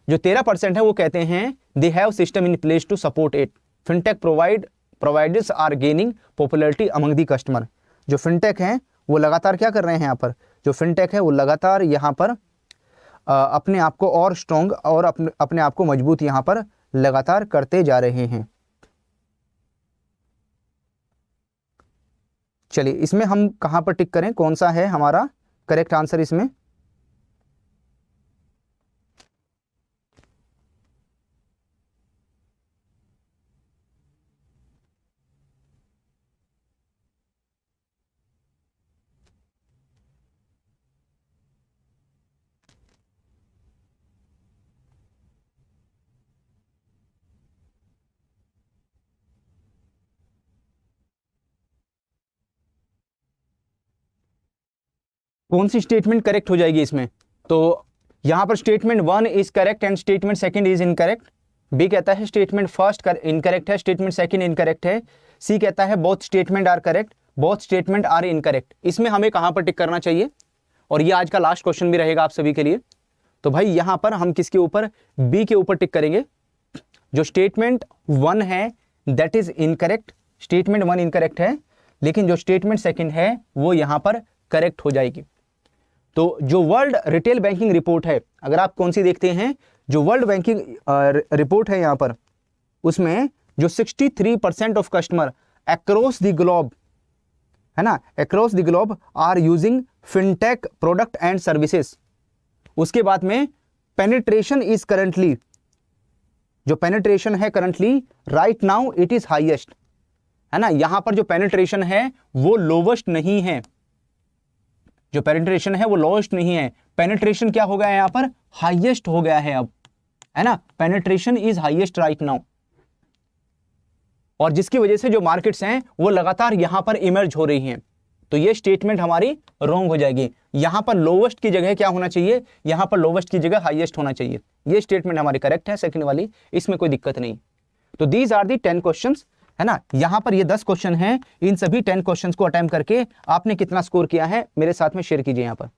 S1: जो 13% है वो कहते हैं they have system in place to support it. Fintech providers are gaining popularity among the customer. जो फिनटेक हैं वो लगातार क्या कर रहे हैं यहाँ पर, जो फिनटेक है वो लगातार यहाँ पर अपने आप को और स्ट्रॉन्ग और अपने आप को मजबूत यहाँ पर लगातार करते जा रहे हैं। चलिए इसमें हम कहाँ पर टिक करें, कौन सा है हमारा करेक्ट आंसर इसमें। कौन सी स्टेटमेंट करेक्ट हो जाएगी इसमें, तो यहां पर statement 1 is correct and statement second is incorrect. B कहता है स्टेटमेंट फर्स्ट इनकरेक्ट है, स्टेटमेंट सेकंड इनकरेक्ट है। सी कहता है both statement are correct, both statement are incorrect. इसमें हमें कहां पर टिक करना चाहिए, और ये आज का लास्ट क्वेश्चन भी रहेगा आप सभी के लिए। तो भाई यहां पर हम किसके ऊपर, बी के ऊपर टिक करेंगे। जो स्टेटमेंट 1 है that is incorrect, statement 1 incorrect है, लेकिन जो स्टेटमेंट सेकंड है वो यहां पर करेक्ट हो जाएगी। तो जो वर्ल्ड रिटेल बैंकिंग रिपोर्ट है, अगर आप कौन सी देखते हैं, जो वर्ल्ड बैंकिंग रिपोर्ट है यहां पर, उसमें जो 63% of customer across the globe है ना, across the globe are using fintech product and services. उसके बाद में पेनिट्रेशन इज करंटली, जो पेनिट्रेशन है currently right now it is highest, है ना, यहां पर जो पेनिट्रेशन है वो लोवेस्ट नहीं है, जो पेनिट्रेशन है वो लोवेस्ट नहीं है, पेनिट्रेशन क्या हो गया है यहां पर, हाईएस्ट हो गया है अब, है ना, penetration is highest right now. और जिसकी वजह से जो मार्केट्स हैं वो लगातार यहां पर इमर्ज हो रही हैं। तो ये स्टेटमेंट हमारी रॉन्ग हो जाएगी। यहां पर लोवेस्ट की जगह क्या होना चाहिए, यहां पर लोवेस्ट की जगह हाईएस्ट होना चाहिए। ये स्टेटमेंट हमारी करेक्ट है सेकंड वाली, इसमें कोई दिक्कत नहीं। तो दीज आर दी 10 क्वेश्चंस, है ना, यहां पर ये 10 क्वेश्चन हैं। इन सभी 10 क्वेश्चंस को अटेम्प्ट करके आपने कितना स्कोर किया है मेरे साथ में शेयर कीजिए यहां पर।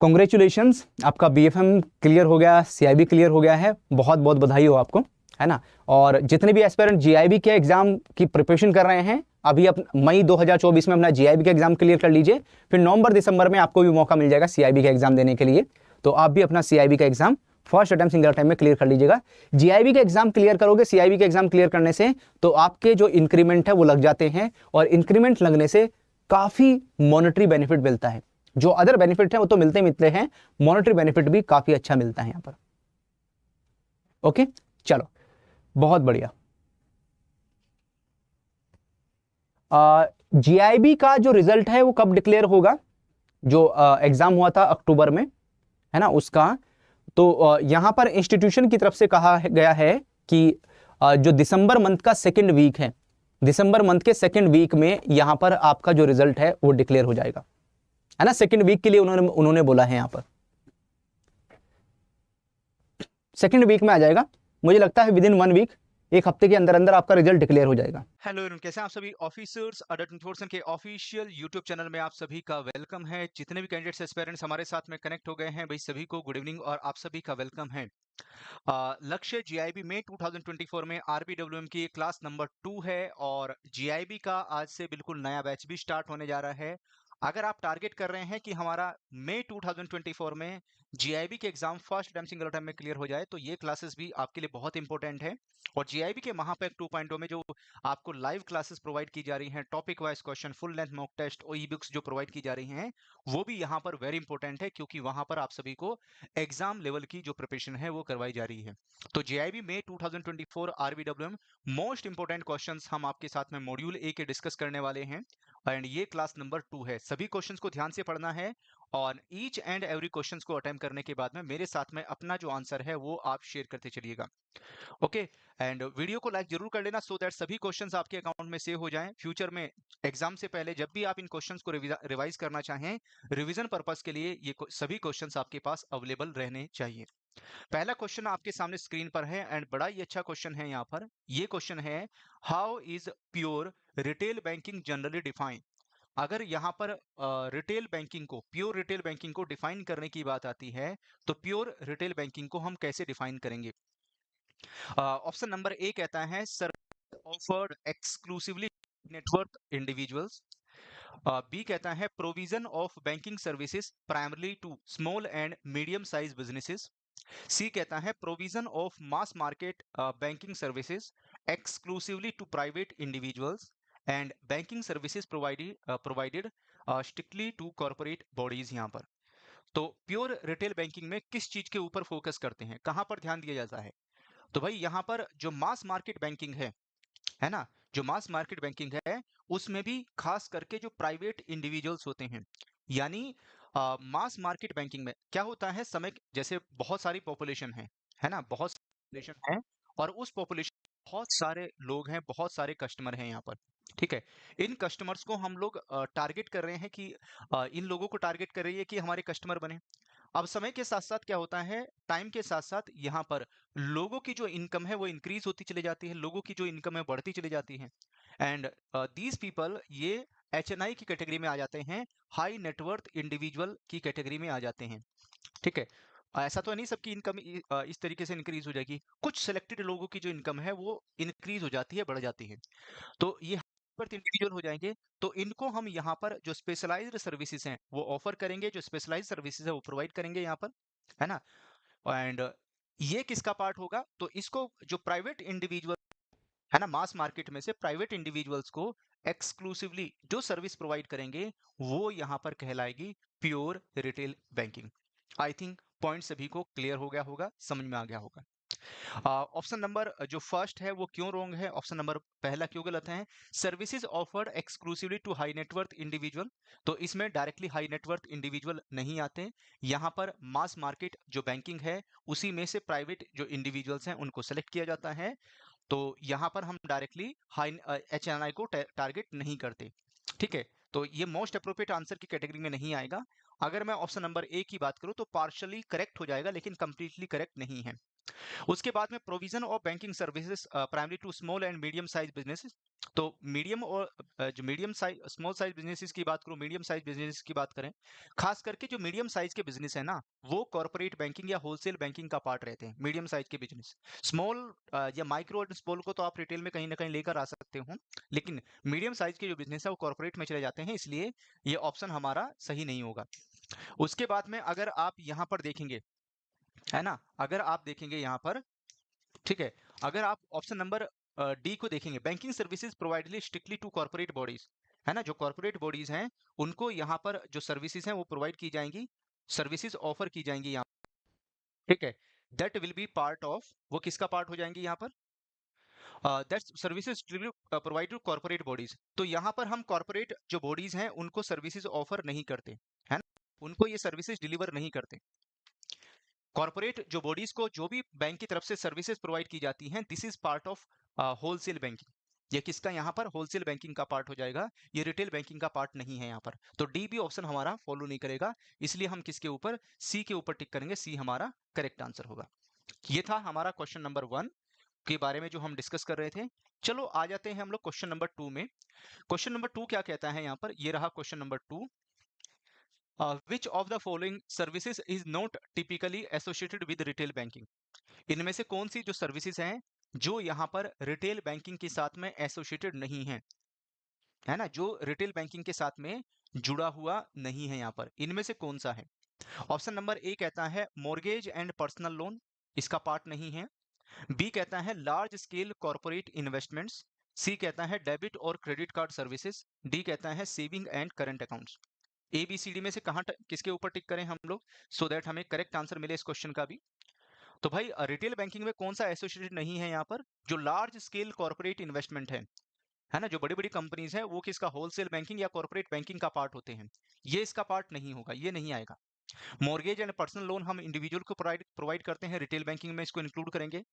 S1: कॉन्ग्रेचुलेशंस, आपका बीएफएम क्लियर हो गया, सीआईबी क्लियर हो गया है, बहुत बहुत बधाई हो आपको, है ना। और जितने भी एस्पिरेंट जीआईबी के एग्जाम की प्रिपरेशन कर रहे हैं, अभी अब मई 2024 में अपना जीआईबी का एग्जाम क्लियर कर लीजिए, फिर नवंबर दिसंबर में आपको भी मौका मिल जाएगा सीआईबी का एग्जाम देने के लिए। तो आप भी अपना सीआईबी का exam first attempt single time में क्लियर कर लीजिएगा। जीआईबी का एग्जाम क्लियर करोगे, सीआईबी का एग्जाम क्लियर करने से तो आपके जो इंक्रीमेंट है वो लग जाते हैं, और इंक्रीमेंट लगने से काफी मॉनेटरी बेनिफिट मिलता है। जो अदर बेनिफिट है वो तो मिलते हैं, मॉनेटरी बेनिफिट भी काफी अच्छा मिलता है यहां पर। ओके, चलो बहुत बढ़िया। जीआईबी का जो रिजल्ट है वो कब डिक्लेयर होगा, जो एग्जाम हुआ था अक्टूबर में, है ना, उसका। तो यहां पर इंस्टीट्यूशन की तरफ से कहा गया है कि जो दिसंबर मंथ का सेकेंड वीक है, दिसंबर मंथ के सेकेंड वीक में यहां पर आपका जो रिजल्ट है वो डिक्लेयर हो जाएगा, है ना। सेकेंड वीक के लिए उन्होंने बोला है, यहां पर सेकेंड वीक में आ जाएगा, मुझे लगता है विद इन 1 वीक एक हफ्ते के अंदर अंदर आपका रिजल्ट डिक्लेयर हो जाएगा।
S2: हेलो एवरीवन, कैसे हैं आप सभी। ऑफिसर्स अडल्ट इन्फोर्समेंट के ऑफिशियल यूट्यूब चैनल में आप सभी का वेलकम है। जितने भी कैंडिडेट्स एस्पायरेंट्स हमारे साथ में कनेक्ट हो गए हैं भाई, सभी को गुड इवनिंग और आप सभी का वेलकम है। लक्ष्य जीआईबी में 2024 में आरबीडब्ल्यूएम की क्लास नंबर 2 है और जीआईबी का आज से बिल्कुल नया बैच भी स्टार्ट होने जा रहा है। अगर आप टारगेट कर रहे हैं कि हमारा मई 2024 में जीआईबी के exam first time single time में क्लियर हो जाए, तो ये क्लासेस भी आपके लिए बहुत इंपॉर्टेंट है। और जीआईबी के महापैक 2.0 में जो आपको लाइव क्लासेस प्रोवाइड की जा रही हैं, topic wise question, full length mock test और ई बुक्स जो प्रोवाइड की जा रही हैं, वो भी यहाँ पर वेरी इंपॉर्टेंट है, क्योंकि वहां पर आप सभी को एग्जाम लेवल की जो प्रिपरेशन है वो करवाई जा रही है। तो जेआईबी में 2024 आरबीडब्ल्यूएम मोस्ट इंपोर्टेंट क्वेश्चंस हम आपके साथ में मॉड्यूल ए के डिस्कस करने वाले हैं। एंड ये क्लास नंबर 2 है। सभी क्वेश्चंस को ध्यान से पढ़ना है और ईच एंड एवरी क्वेश्चंस को अटेम्प्ट करने के बाद में मेरे साथ में अपना जो आंसर है वो आप शेयर करते चलिएगा। ओके, एंड वीडियो को लाइक जरूर कर लेना सो दैट सभी क्वेश्चंस आपके अकाउंट में सेव हो जाएं। फ्यूचर में एग्जाम से पहले जब भी आप इन क्वेश्चंस को रिवाइज करना चाहें, रिवीजन पर्पस के लिए ये सभी क्वेश्चंस आपके पास अवेलेबल रहने चाहिए। पहला क्वेश्चन आपके सामने स्क्रीन पर है एंड बड़ा ही अच्छा क्वेश्चन है। यहाँ पर ये क्वेश्चन है, how is pure retail banking generally define. अगर यहाँ पर रिटेल बैंकिंग को, प्योर रिटेल बैंकिंग को डिफाइन करने की बात आती है, तो प्योर रिटेल बैंकिंग को हम कैसे डिफाइन करेंगे। ऑप्शन नंबर ए कहता है, service offered exclusively network individuals. B कहता है, provision of banking services primarily to small and medium size businesses. C कहता है, provision of mass market banking services exclusively to private individuals and banking services provided strictly to corporate bodies. यहाँ पर तो pure retail banking में किस चीज के ऊपर फोकस करते हैं, कहां पर ध्यान दिया जाता है। तो भाई यहाँ पर जो मास मार्केट बैंकिंग है ना, जो मास मार्केट बैंकिंग है उसमें भी खास करके जो प्राइवेट इंडिविजुअल्स होते हैं, यानी मास मार्केट बैंकिंग में क्या होता है, समय जैसे बहुत सारी पॉपुलेशन है ना, बहुत पॉपुलेशन है और उस पॉपुलेशन बहुत सारे लोग हैं, बहुत सारे कस्टमर हैं यहाँ पर। ठीक है, इन कस्टमर्स को हम लोग टारगेट कर रहे हैं कि इन लोगों को टारगेट कर रही है कि हमारे कस्टमर बने। अब समय के साथ साथ क्या होता है, टाइम के साथ साथ यहाँ पर लोगों की जो इनकम है वो इंक्रीज होती चली जाती है, लोगों की जो इनकम है बढ़ती चली जाती है। एंड दीज पीपल ये एचएनआई की कैटेगरी में आ जाते हैं, हाई नेटवर्थ इंडिविजुअल की कैटेगरी में आ जाते हैं। ठीक है, ऐसा तो नहीं सबकी इनकम इस तरीके से इंक्रीज हो जाएगी, कुछ सिलेक्टेड लोगों की जो इनकम है वो इंक्रीज हो जाती है, बढ़ जाती है। तो ये इंडिविजुअल हो जाएंगे, तो इनको हम यहाँ पर जो स्पेशलाइज्ड सर्विसेज हैं वो ऑफर करेंगे, जो स्पेशलाइज्ड सर्विसेज है वो प्रोवाइड करेंगे यहाँ पर, है ना। एंड ये किसका पार्ट होगा, तो इसको जो प्राइवेट इंडिविजुअल है ना, मास मार्केट में से प्राइवेट इंडिविजुअल्स को एक्सक्लूसिवली जो सर्विस प्रोवाइड करेंगे वो यहाँ पर कहलाएगी pure retail banking. I think point सभी को क्लियर हो गया होगा, समझ में आ गया होगा। ऑप्शन नंबर जो फर्स्ट है वो क्यों रॉन्ग है, ऑप्शन नंबर पहला क्यों गलत है। Services offered exclusively to high net worth individual, तो इसमें डायरेक्टली हाई नेटवर्थ इंडिविजुअल नहीं आते। यहाँ पर मास मार्केट जो बैंकिंग है उसी में से प्राइवेट जो इंडिविजुअल्स हैं उनको सेलेक्ट किया जाता है, तो यहाँ पर हम डायरेक्टली हाई एचएनआई को टारगेट नहीं करते। ठीक है, तो ये मोस्ट अप्रोप्रिएट आंसर की कैटेगरी में नहीं आएगा। अगर मैं ऑप्शन नंबर ए की बात करूं तो पार्शियली करेक्ट हो जाएगा, लेकिन कंप्लीटली करेक्ट नहीं है। उसके बाद में provision of banking services primary to small and medium size businesses, तो मीडियम और जो medium size small size businesses की बात करूं, मीडियम साइज बिजनेस की बात करें, खास करके जो मीडियम साइज के बिजनेस है ना, वो कॉर्पोरेट बैंकिंग या होलसेल बैंकिंग का पार्ट रहते हैं। मीडियम साइज के बिजनेस, स्मॉल या माइक्रो और स्मॉल को तो आप रिटेल में कहीं ना कहीं लेकर आ सकते हो, लेकिन मीडियम साइज के जो बिजनेस है वो कॉर्पोरेट में चले जाते हैं, इसलिए ये ऑप्शन हमारा सही नहीं होगा। उसके बाद में अगर आप यहाँ पर देखेंगे, है ना, अगर आप देखेंगे यहाँ पर, ठीक है, अगर आप ऑप्शन नंबर डी को देखेंगे, banking services provided strictly to corporate bodies, है ना, जो कॉर्पोरेट बॉडीज हैं उनको यहाँ पर जो सर्विसेज हैं वो प्रोवाइड की जाएंगी, सर्विसेज ऑफर की जाएंगी यहाँ, ठीक है। That will be part of, वो किसका पार्ट हो जाएंगी यहाँ पर, that services provide to corporate bodies. तो यहाँ पर हम कॉर्पोरेट जो बॉडीज हैं उनको सर्विसेज ऑफर नहीं करते, है ना, उनको ये सर्विसेज डिलीवर नहीं करते। कॉर्पोरेट जो बॉडीज को जो भी बैंक की तरफ से सर्विसेज प्रोवाइड की जाती हैं, this is part of wholesale banking. ये किसका यहाँ पर होलसेल बैंकिंग का पार्ट हो जाएगा, ये रिटेल बैंकिंग का पार्ट नहीं है यहाँ पर। तो डी भी ऑप्शन हमारा फॉलो नहीं करेगा, इसलिए हम किसके ऊपर, सी के ऊपर टिक करेंगे, सी हमारा करेक्ट आंसर होगा। ये था हमारा क्वेश्चन नंबर 1। के बारे में जो हम डिस्कस कर रहे थे। चलो आ जाते हैं हम लोग क्वेश्चन नंबर 2 में। क्वेश्चन नंबर 2 क्या कहता है यहाँ पर? ये रहा question number 2। Which of the following services is not typically associated with retail banking? इनमें से कौन सी जो सर्विसेज हैं जो यहाँ पर रिटेल बैंकिंग के साथ में एसोसिएटेड नहीं है, है ना, जो रिटेल बैंकिंग के साथ में जुड़ा हुआ नहीं है यहाँ पर, इनमें से कौन सा है? ऑप्शन नंबर ए कहता है मॉर्गेज एंड पर्सनल लोन, इसका पार्ट नहीं है। बी कहता है लार्ज स्केल कॉर्पोरेट इन्वेस्टमेंट्स। सी कहता है डेबिट और क्रेडिट कार्ड सर्विसेज। डी कहता है saving and current accounts. A B C D में से कहाँ किसके ऊपर टिक करें हम लोग, सो दैट हमें करेक्ट आंसर मिले इस क्वेश्चन का भी। तो भाई रिटेल बैंकिंग में कौन सा एसोसिएटेड नहीं है यहाँ पर? जो लार्ज स्केल कॉर्पोरेट इन्वेस्टमेंट है ना, जो बड़ी बड़ी कंपनीज है वो किसका, होलसेल बैंकिंग या कॉर्पोरेट बैंकिंग का पार्ट होते हैं, ये इसका पार्ट नहीं होगा, ये नहीं आएगा। मॉर्गेज एंड पर्सनल लोन हम इंडिविजुअल को प्रोवाइड करते हैं, रिटेल बैंकिंग में इसको इंक्लूड करेंगे।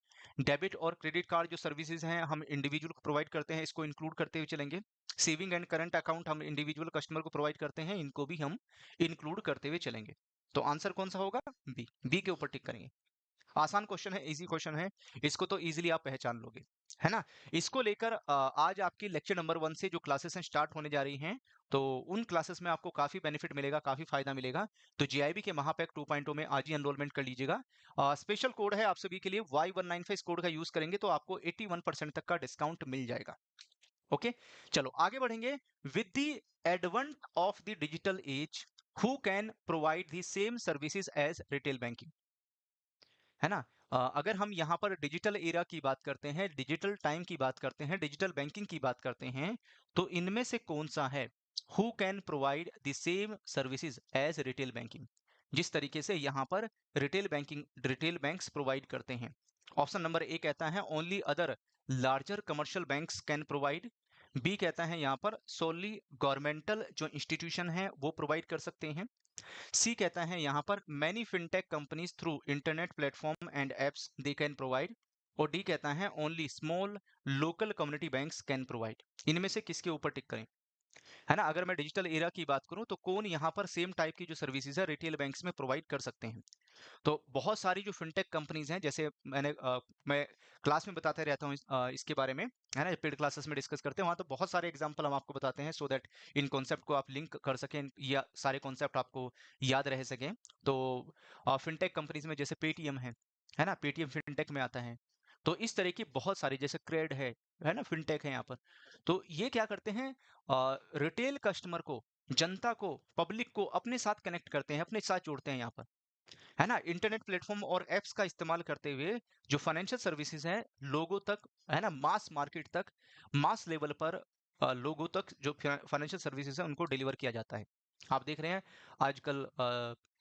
S2: डेबिट और क्रेडिट कार्ड जो सर्विसेज हैं हम इंडिविजुअल को प्रोवाइड करते हैं, इसको इंक्लूड करते हुए चलेंगे। सेविंग एंड करंट अकाउंट हम इंडिविजुअल कस्टमर को प्रोवाइड करते हैं, इनको भी हम इंक्लूड करते हुए चलेंगे। तो आंसर कौन सा होगा? बी। बी के ऊपर टिक करेंगे। आसान क्वेश्चन है, इजी क्वेश्चन है, इसको तो इजीली आप पहचान लोगे, है ना। इसको लेकर आज आपकी लेक्चर नंबर 1 से जो क्लासेस हैं स्टार्ट होने जा रही हैं, तो उन क्लासेस में आपको काफी बेनिफिट मिलेगा, काफी फायदा मिलेगा। तो जीआईबी के महापैक 2.0 में आज ही एनरोलमेंट कर लीजिएगा। स्पेशल कोड है आप सभी के लिए Y195, इस कोड का यूज करेंगे तो आपको 81% तक का डिस्काउंट मिल जाएगा। ओके, चलो आगे बढ़ेंगे। With the advent of the digital age, who can provide the same services as retail banking? है ना। अगर हम यहाँ पर डिजिटल एरा की बात करते हैं, डिजिटल टाइम की बात करते हैं, डिजिटल बैंकिंग की बात करते हैं, तो इनमें से कौन सा है who can provide the same services as retail banking, जिस तरीके से यहाँ पर रिटेल बैंक्स प्रोवाइड करते हैं? ऑप्शन नंबर ए कहता है only other larger commercial banks can provide. B कहता है यहाँ पर सोनली गवर्नमेंटल जो इंस्टीट्यूशन है वो प्रोवाइड कर सकते हैं। सी कहता है यहाँ पर many fintech companies through internet platform and apps they can provide. और डी कहता है only small local community banks can provide. इनमें से किसके ऊपर टिक करें, है ना। अगर मैं डिजिटल एरा की बात करूं तो कौन यहाँ पर सेम टाइप की जो सर्विसेज है रिटेल बैंक्स में प्रोवाइड कर सकते हैं? तो बहुत सारी जो फिनटेक कंपनीज हैं, जैसे मैं क्लास में बताते रहता हूँ इसके बारे में, है ना, पेड क्लासेस में डिस्कस करते हैं, वहाँ तो बहुत सारे एग्जांपल हम आपको बताते हैं सो दैट इन कॉन्सेप्ट को आप लिंक कर सकें या सारे कॉन्सेप्ट आपको याद रह सकें। तो फिनटेक कंपनीज में जैसे पेटीएम है ना, पेटीएम फिनटेक में आता है। तो इस तरह की बहुत सारी, जैसे क्रेड है ना, फिनटेक है यहाँ पर। तो ये क्या करते हैं, रिटेल कस्टमर को, जनता को, पब्लिक को अपने साथ कनेक्ट करते हैं, अपने साथ जोड़ते हैं यहाँ पर, है ना। इंटरनेट प्लेटफॉर्म और एप्स का इस्तेमाल करते हुए जो फाइनेंशियल सर्विसेज हैं लोगों तक, है ना, मास मार्केट तक, मास लेवल पर लोगों तक जो फाइनेंशियल सर्विसेज है उनको डिलीवर किया जाता है। आप देख रहे हैं आजकल,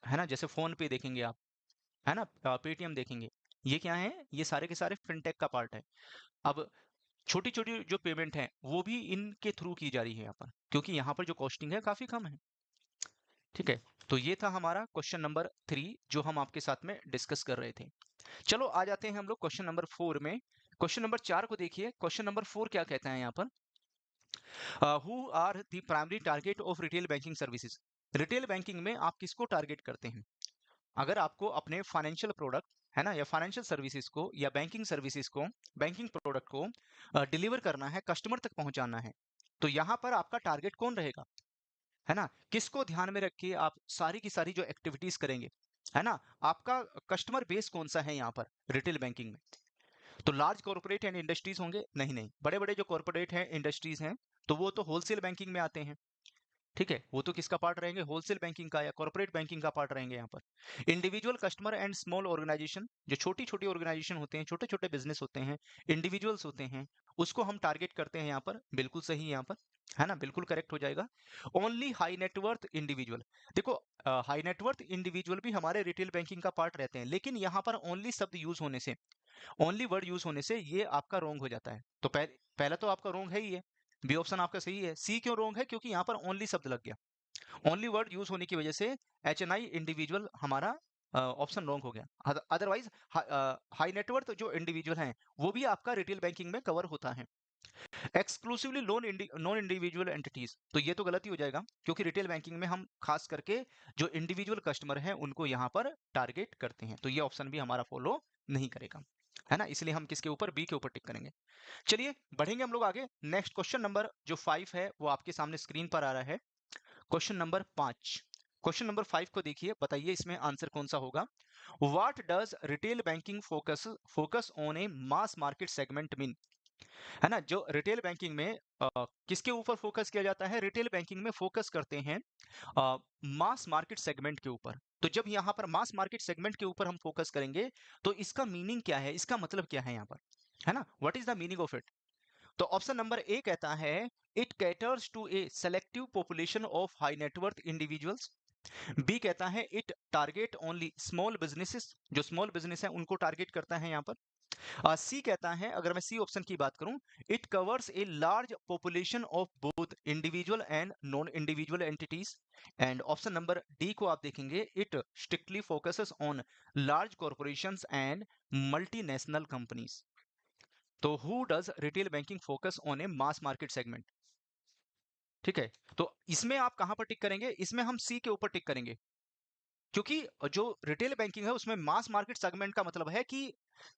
S2: है ना, जैसे फोन पे देखेंगे आप, है ना, पेटीएम देखेंगे, ये क्या है, ये सारे के सारे फिनटेक का पार्ट है। अब छोटी छोटी जो पेमेंट है वो भी इनके थ्रू की जा रही है यहाँ पर, क्योंकि यहाँ पर जो कॉस्टिंग है काफी कम है। ठीक है, तो ये था हमारा क्वेश्चन नंबर 3 जो हम आपके साथ में डिस्कस कर रहे थे। चलो आ जाते हैं हम लोग क्वेश्चन नंबर 4 में। क्वेश्चन नंबर 4 को देखिए, क्वेश्चन नंबर 4 क्या कहता है यहाँ पर? Who are the primary target of retail banking services? Retail banking में आप किसको टारगेट करते हैं? अगर आपको अपने फाइनेंशियल प्रोडक्ट, है ना, या फाइनेंशियल सर्विसेज को या बैंकिंग सर्विसेज को, बैंकिंग प्रोडक्ट को डिलीवर करना है, कस्टमर तक पहुंचाना है, तो यहाँ पर आपका टारगेट कौन रहेगा, है ना। किसको ध्यान में रख के आप सारी की सारी जो एक्टिविटीज करेंगे, है ना। आपका कस्टमर बेस कौन सा है यहाँ पर रिटेल बैंकिंग में? तो लार्ज कॉर्पोरेट एंड इंडस्ट्रीज होंगे? नहीं नहीं, बड़े बड़े जो कॉर्पोरेट हैं, इंडस्ट्रीज हैं, तो वो तो होलसेल बैंकिंग में आते हैं। ठीक है, वो तो किसका पार्ट रहेंगे, होलसेल बैंकिंग का या कॉर्पोरेट बैंकिंग का पार्ट रहेंगे यहाँ पर। Individual customer and small organisation, जो छोटी छोटी ऑर्गेनाइजेशन होते हैं, छोटे छोटे बिजनेस होते हैं, इंडिविजुअल्स होते हैं, उसको हम टारगेट करते हैं यहाँ पर। बिल्कुल सही यहाँ पर, है ना, बिल्कुल करेक्ट हो जाएगा। ओनली हाई नेटवर्थ इंडिविजुअल, देखो हाई नेटवर्थ इंडिविजुअल भी हमारे रिटेल बैंकिंग का पार्ट रहते हैं, लेकिन यहाँ पर ओनली शब्द यूज होने से, ओनली वर्ड यूज होने से ये आपका रोंग हो जाता है। तो पहला तो आपका रोंग है ही है, बी ऑप्शन आपका सही है। सी क्यों रोंग है? क्योंकि यहाँ पर ओनली शब्द लग गया, ओनली वर्ड यूज होने की वजह से HNI इंडिविजुअल हमारा ऑप्शन रॉन्ग हो गया। अदरवाइज हाई नेटवर्थ जो इंडिविजुअल हैं वो भी आपका रिटेल बैंकिंग में कवर होता है। एक्सक्लूसिवली नॉन इंडिविजुअल एंटिटीज, तो ये तो गलत ही हो जाएगा, क्योंकि रिटेल बैंकिंग में हम खास करके जो इंडिविजुअल कस्टमर हैं उनको यहाँ पर टारगेट करते हैं, तो ये ऑप्शन भी हमारा फॉलो नहीं करेगा। है ना, इसलिए हम किसके ऊपर, बी के ऊपर टिक करेंगे। चलिए बढ़ेंगे हम लोग आगे। नेक्स्ट क्वेश्चन नंबर जो 5 है वो आपके सामने स्क्रीन पर आ रहा है। Question number 5। क्वेश्चन नंबर 5 को देखिए, बताइए इसमें आंसर कौन सा होगा। What does retail banking focus on a mass market segment mean. है ना, जो रिटेल बैंकिंग में किसके ऊपर फोकस किया जाता है, रिटेल बैंकिंग में फोकस करते हैं मास मार्केट सेगमेंट के ऊपर। तो जब यहाँ पर मास मार्केट सेगमेंट के ऊपर हम फोकस करेंगे तो इसका मीनिंग क्या है, इसका मतलब क्या है यहाँ पर, है ना, what is the meaning of it. तो ऑप्शन नंबर ए कहता है it caters to a selective population of high net worth individuals. B कहता है it target only small businesses, जो स्मॉल बिजनेस है उनको टारगेट करता है यहाँ पर। सी कहता है, अगर मैं सी ऑप्शन की बात करूं, it covers a large population of both individual and non individual entities. And option number D को आप देखेंगे, it strictly focuses on large corporations and multinational companies. तो who does retail banking focus on a mass market segment. ठीक है, तो इसमें आप कहां पर टिक करेंगे, इसमें हम सी के ऊपर टिक करेंगे, क्योंकि जो रिटेल बैंकिंग है उसमें मास मार्केट सेगमेंट का मतलब है कि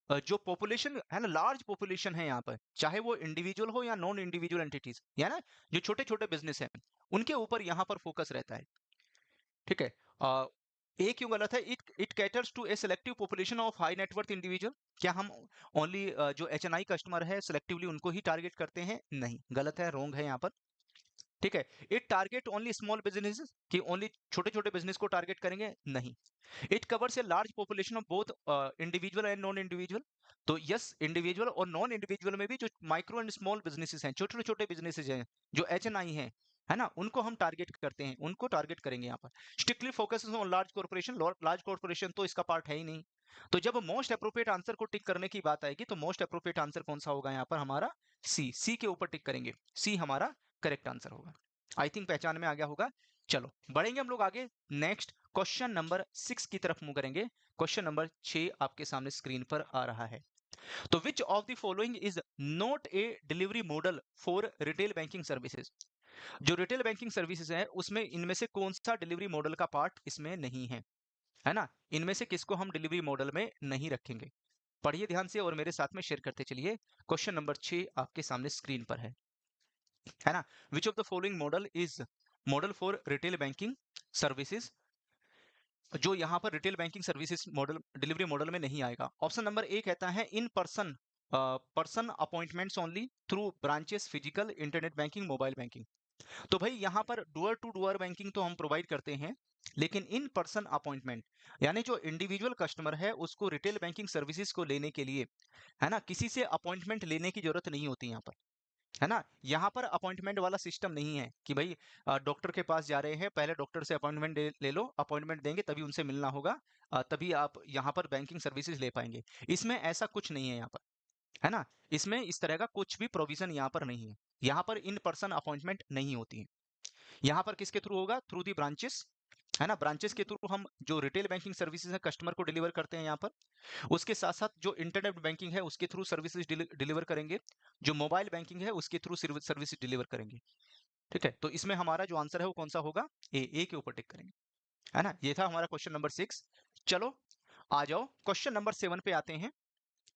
S2: जो पॉपुलेशन है ना, लार्ज पॉपुलेशन है यहाँ पर, चाहे वो इंडिविजुअल हो या नॉन इंडिविजुअल एंटिटीज, या ना जो छोटे छोटे बिजनेस हैं उनके ऊपर यहाँ पर फोकस रहता है। ठीक है, ए क्यों गलत है, it caters to a selective population of high net worth individual. क्या हम ओनली जो एचएनआई कस्टमर है सिलेक्टिवली उनको ही टारगेट करते हैं, नहीं, गलत है, रॉन्ग है यहाँ पर। ठीक है, it target only small businesses, कि ओनली छोटे छोटे बिजनेस को टारगेट करेंगे, नहीं। It covers a large population of both individual and non individual. तो यस, इंडिविजुअल और नॉन इंडिविजुअल में भी जो माइक्रो एंड स्मॉल बिजनेसेस हैं, छोटे छोटे बिजनेसेस हैं, जो एचएनआई हैं, है ना, उनको हम टारगेट करते हैं, उनको टारगेट करेंगे यहाँ पर। Strictly focus on large corporation, large corporation तो इसका पार्ट है ही नहीं। तो जब मोस्ट अप्रोप्रिएट आंसर को टिक करने की बात आएगी तो मोस्ट अप्रोप्रिएट आंसर कौन सा होगा यहाँ पर हमारा, सी के ऊपर टिक करेंगे, सी हमारा करेक्ट आंसर होगा। आई थिंक पहचान में आ गया होगा। चलो बढ़ेंगे हम लोग आगे। नेक्स्ट क्वेश्चन नंबर 6 की तरफ मूव करेंगे। क्वेश्चन नंबर 6 आपके सामने स्क्रीन पर आ रहा है। तो which of the following is not a delivery model for retail banking services. जो रिटेल बैंकिंग सर्विसेज है उसमें इनमें से कौन सा डिलीवरी मॉडल का पार्ट इसमें नहीं है, है ना, इनमें से किसको हम डिलीवरी मॉडल में नहीं रखेंगे। पढ़िए ध्यान से और मेरे साथ में शेयर करते चलिए। क्वेश्चन नंबर 6 आपके सामने स्क्रीन पर है ना। Which of the following model is model for retail banking services, जो यहाँ पर retail banking services model, delivery model में नहीं आएगा। ऑप्शन नंबर ए कहता है in person appointments only through branches, physical, internet banking, mobile banking. तो भाई यहाँ पर डुअर टू डुअर बैंकिंग तो हम प्रोवाइड करते हैं, लेकिन इन पर्सन अपॉइंटमेंट यानी जो इंडिविजुअल कस्टमर है उसको रिटेल बैंकिंग सर्विसेज को लेने के लिए, है ना, किसी से अपॉइंटमेंट लेने की जरूरत नहीं होती यहाँ पर, है ना। यहाँ पर अपॉइंटमेंट वाला सिस्टम नहीं है कि भाई डॉक्टर के पास जा रहे हैं, पहले डॉक्टर से अपॉइंटमेंट ले लो, अपॉइंटमेंट देंगे तभी उनसे मिलना होगा, तभी आप यहाँ पर बैंकिंग सर्विसेज ले पाएंगे। इसमें ऐसा कुछ नहीं है यहाँ पर, है ना, इसमें इस तरह का कुछ भी प्रोविजन यहाँ पर नहीं है। यहाँ पर इन पर्सन अपॉइंटमेंट नहीं होती है। यहाँ पर किसके थ्रू होगा, थ्रू दी ब्रांचेस, है ना, ब्रांचेस के थ्रू हम जो रिटेल बैंकिंग सर्विसेज है कस्टमर को डिलीवर करते हैं यहाँ पर। उसके साथ साथ जो इंटरनेट बैंकिंग है उसके थ्रू सर्विसेज डिलीवर करेंगे, जो मोबाइल बैंकिंग है उसके थ्रू सर्विसेज डिलीवर करेंगे। ठीक है, तो इसमें हमारा जो आंसर है वो कौन सा होगा, ए के ऊपर टिक करेंगे, है ना। ये था हमारा क्वेश्चन नंबर 6। चलो आ जाओ क्वेश्चन नंबर 7 पे आते हैं।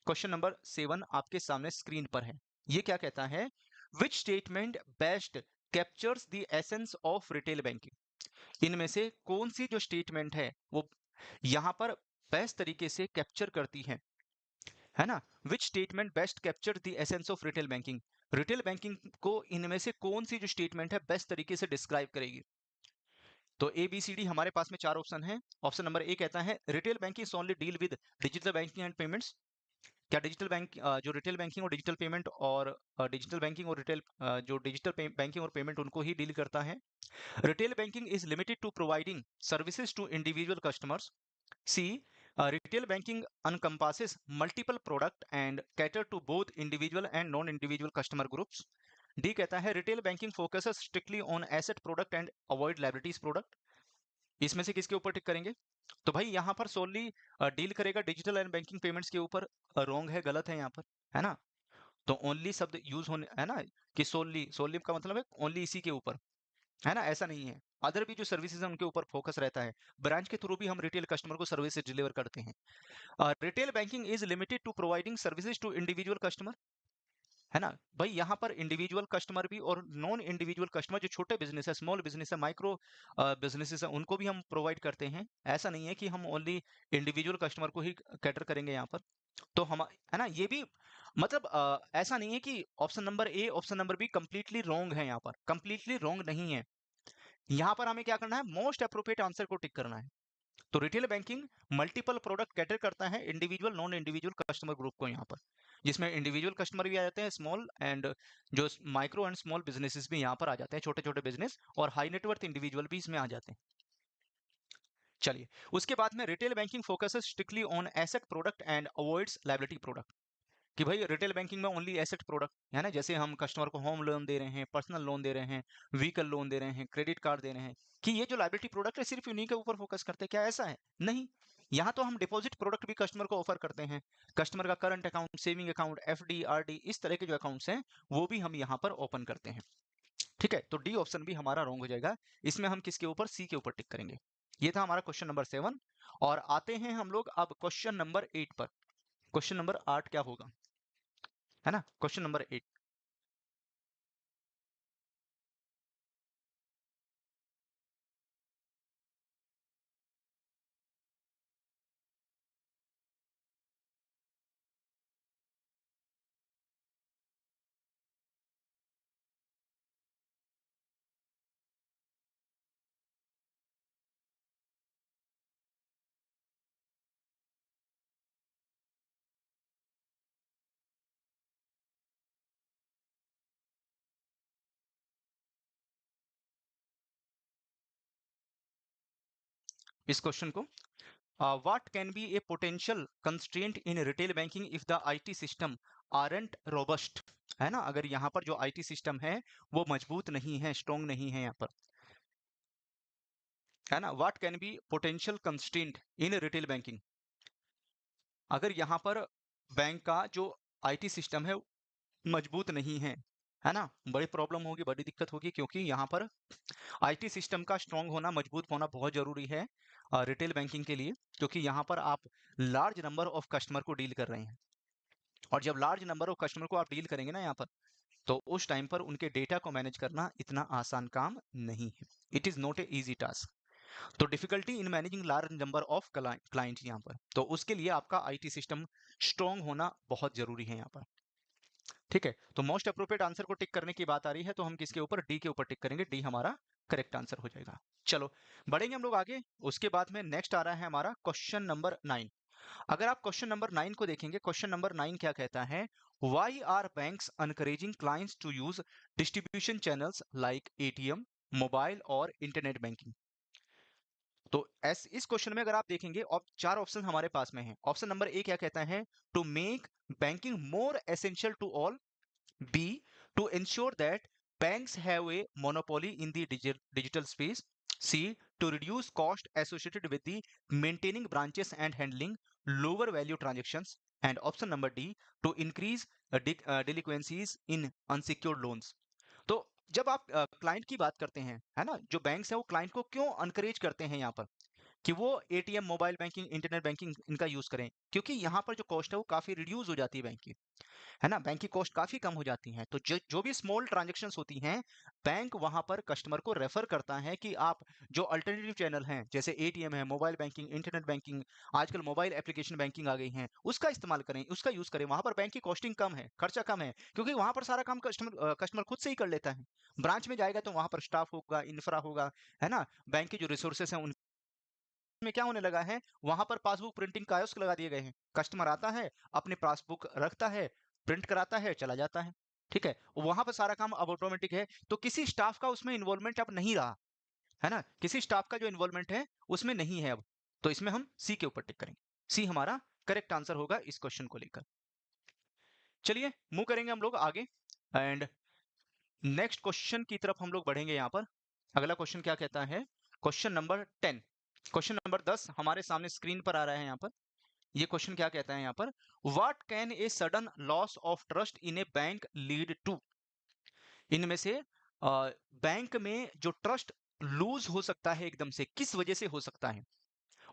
S2: क्वेश्चन नंबर 7 आपके सामने स्क्रीन पर है। ये क्या कहता है, which statement best captures the essence of retail banking. इनमें से कौन सी जो स्टेटमेंट है वो यहाँ पर बेस्ट तरीके से कैप्चर करती है ना। Which statement best capture the essence of retail banking, retail banking को इनमें से कौन सी जो स्टेटमेंट है बेस्ट तरीके से डिस्क्राइब करेगी। तो ए बी सी डी हमारे पास में 4 ऑप्शन है। ऑप्शन नंबर ए कहता है retail banking only deal with digital banking and payments. क्या डिजिटल बैंक, जो रिटेल बैंकिंग और डिजिटल पेमेंट और डिजिटल बैंकिंग और रिटेल, जो डिजिटल बैंकिंग और पेमेंट उनको ही डील करता है। Retail banking is limited to providing services to individual customers. C, retail banking encompasses multiple product and cater to both individual and non-individual customer groups. D कहता है retail banking focuses strictly on asset product and avoid liabilities product. इसमें से किसके ऊपर tick करेंगे। तो भाई यहाँ पर सोनली डील करेगा डिजिटल एंड बैंकिंग पेमेंट्स के ऊपर, रॉन्ग है, गलत है यहाँ पर, है ना। तो ओनली शब्द यूज होने, है ना, कि सोनली, सोनली का मतलब है ओनली इसी के ऊपर, है ना? ऐसा नहीं है। अदर भी जो सर्विसेज है उनके ऊपर फोकस रहता है। ब्रांच के थ्रू भी हम रिटेल कस्टमर को सर्विसेज डिलीवर करते हैं। Retail banking is limited to providing services to individual customer, है ना? भाई यहाँ पर इंडिविजुअल कस्टमर भी और नॉन इंडिविजुअल कस्टमर, जो छोटे बिजनेस है, स्मॉल बिजनेस है, माइक्रो बिजनेसेस है, उनको भी हम प्रोवाइड करते हैं। ऐसा नहीं है कि हम ओनली इंडिविजुअल कस्टमर को ही कैटर करेंगे यहाँ पर। तो हम, है ना, ये भी मतलब ऐसा नहीं है कि option number A option number be completely wrong है। यहाँ पर कंप्लीटली रॉन्ग नहीं है। यहाँ पर हमें क्या करना है, मोस्ट अप्रोप्रिएट आंसर को टिक करना है। तो retail banking multiple product cater करता है individual non individual customer group को, यहाँ पर जिसमें इंडिविजुअल कस्टमर भी आ जाते हैं, स्मॉल एंड जो माइक्रो एंड स्मॉल बिजनेसेस भी यहाँ पर आ जाते हैं, छोटे छोटे बिजनेस, और हाई नेटवर्थ इंडिविजुअल भी इसमें आ जाते हैं। चलिए, उसके बाद में retail banking focuses strictly on asset product and avoids liability product. कि भाई रिटेल बैंकिंग में ओनली एसेट प्रोडक्ट, है ना, जैसे हम कस्टमर को होम लोन दे रहे हैं, पर्सनल लोन दे रहे हैं, व्हीकल लोन दे रहे हैं, क्रेडिट कार्ड दे रहे हैं, कि ये जो लायबिलिटी प्रोडक्ट है सिर्फ उन्हीं के ऊपर फोकस करते हैं, क्या ऐसा है? नहीं। यहाँ तो हम डिपॉजिट प्रोडक्ट भी कस्टमर को ऑफर करते हैं। कस्टमर का current account, saving account, FD, RD, इस तरह के जो अकाउंट्स हैं वो भी हम यहाँ पर ओपन करते हैं। ठीक है, तो डी ऑप्शन भी हमारा रॉन्ग हो जाएगा। इसमें हम किसके ऊपर, सी के ऊपर टिक करेंगे। ये था हमारा क्वेश्चन नंबर 7। और आते हैं हम लोग अब क्वेश्चन नंबर 8 पर। क्वेश्चन नंबर 8 क्या होगा, है ना? क्वेश्चन नंबर 8, इस क्वेश्चन को, what can be a potential constraint in retail banking if the IT system aren't robust, है ना? अगर यहाँ पर जो IT सिस्टम है वो मजबूत नहीं है, स्ट्रॉन्ग नहीं है यहाँ पर, है ना? what can be potential constraint in retail banking, अगर यहाँ पर बैंक का जो IT सिस्टम है मजबूत नहीं है ना? बड़ी प्रॉब्लम होगी, बड़ी दिक्कत होगी, क्योंकि यहाँ पर आईटी सिस्टम का स्ट्रांग होना, मजबूत होना बहुत जरूरी है रिटेल बैंकिंग के लिए, क्योंकि यहाँ पर आप लार्ज नंबर ऑफ कस्टमर को डील कर रहे हैं। और जब लार्ज नंबर ऑफ कस्टमर को आप डील करेंगे ना यहाँ पर, तो उस टाइम पर उनके डेटा को मैनेज करना इतना आसान काम नहीं है। It is not a easy task. तो difficulty in managing large number of client यहाँ पर, तो उसके लिए आपका आईटी सिस्टम स्ट्रांग होना बहुत जरूरी है यहाँ पर। ठीक है, तो मोस्ट अप्रोप्रिएट आंसर को टिक करने की बात आ रही है, तो हम किसके ऊपर, डी के ऊपर टिक करेंगे। डी हमारा करेक्ट आंसर हो जाएगा। चलो बढ़ेंगे हम लोग आगे। उसके बाद में नेक्स्ट आ रहा है हमारा क्वेश्चन नंबर 9। अगर आप क्वेश्चन नंबर 9 को देखेंगे, क्वेश्चन नंबर 9 क्या कहता है, why are banks encouraging clients to use distribution channels like ATM, mobile और इंटरनेट बैंकिंग। तो एस इस क्वेश्चन में अगर आप देखेंगे, और 4 ऑप्शन हमारे पास में है। ऑप्शन नंबर ए क्या कहता है, to make banking more essential to all. B, to ensure that banks have a monopoly in the digital space. C, to reduce cost associated with the maintaining branches and handling lower value transactions. And option number D, to increase delinquencies in unsecured loans. तो जब आप client की बात करते हैं, है ना, जो बैंक्स हैं वो क्लाइंट को क्यों अनकरेज करते हैं यहाँ पर कि वो ATM, mobile banking, internet banking इनका यूज करें, क्योंकि यहाँ पर जो कॉस्ट है वो काफी रिड्यूस हो जाती है बैंक की, है ना, बैंक की कॉस्ट काफी कम हो जाती है। तो जो जो भी स्मॉल ट्रांजेक्शन्स होती हैं, बैंक वहां पर कस्टमर को रेफर करता है कि आप जो अल्टरनेटिव चैनल हैं, जैसे एटीएम है, मोबाइल बैंकिंग, इंटरनेट बैंकिंग, आजकल मोबाइल एप्लीकेशन बैंकिंग आ गई हैं, उसका इस्तेमाल करें, उसका यूज करें। वहां पर बैंक की कॉस्टिंग कम है, खर्चा कम है, क्योंकि वहां पर सारा काम कस्टमर खुद से ही कर लेता है। ब्रांच में जाएगा तो वहां पर स्टाफ होगा, इंफ्रा होगा, है ना, बैंक के जो रिसोर्सेस हैं में क्या होने लगा है, वहां पर पासबुक प्रिंटिंग कायोस्क लगा दिए गए हैं। कस्टमर आता है, अपने पासबुक रखता है, प्रिंट कराता है, चला जाता है। ठीक है, वहां पर सारा काम अब ऑटोमेटिक है, तो किसी स्टाफ का उसमें इन्वॉल्वमेंट अब नहीं रहा, है ना, किसी स्टाफ का जो इन्वॉल्वमेंट है उसमें नहीं है अब। तो इसमें हम सी के ऊपर टिक करेंगे। सी हमारा करेक्ट आंसर होगा इस क्वेश्चन को लेकर। चलिए मूव करेंगे हम लोग आगे, एंड नेक्स्ट क्वेश्चन की तरफ हम लोग बढ़ेंगे। यहाँ पर अगला क्वेश्चन क्या कहता है, क्वेश्चन नंबर 10, क्वेश्चन नंबर 10 हमारे सामने स्क्रीन पर आ रहा है। यहाँ पर ये क्वेश्चन क्या कहता है, यहाँ पर what can a sudden loss of trust in a bank lead to. इनमें से बैंक में जो ट्रस्ट लूज हो सकता है एकदम से, किस वजह से हो सकता है?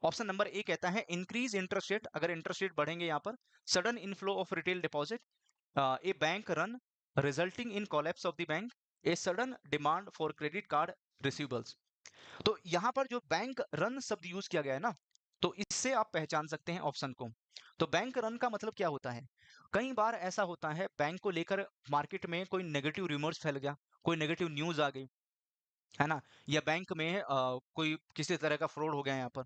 S2: ऑप्शन नंबर ए कहता है इंक्रीज इंटरेस्ट रेट, अगर इंटरेस्ट रेट बढ़ेंगे यहाँ पर, sudden inflow of retail deposit, A bank run resulting in collapse of the bank, a sudden demand for credit card receivables. तो यहाँ पर जो बैंक रन शब्द यूज किया गया है ना, तो इससे आप पहचान सकते हैं ऑप्शन को। तो बैंक रन का मतलब क्या होता है? कई बार ऐसा होता है बैंक को लेकर मार्केट में कोई नेगेटिव रिमोर्स फैल गया, कोई नेगेटिव न्यूज आ गई, है ना, या बैंक में कोई किसी तरह का फ्रॉड हो गया यहाँ पर,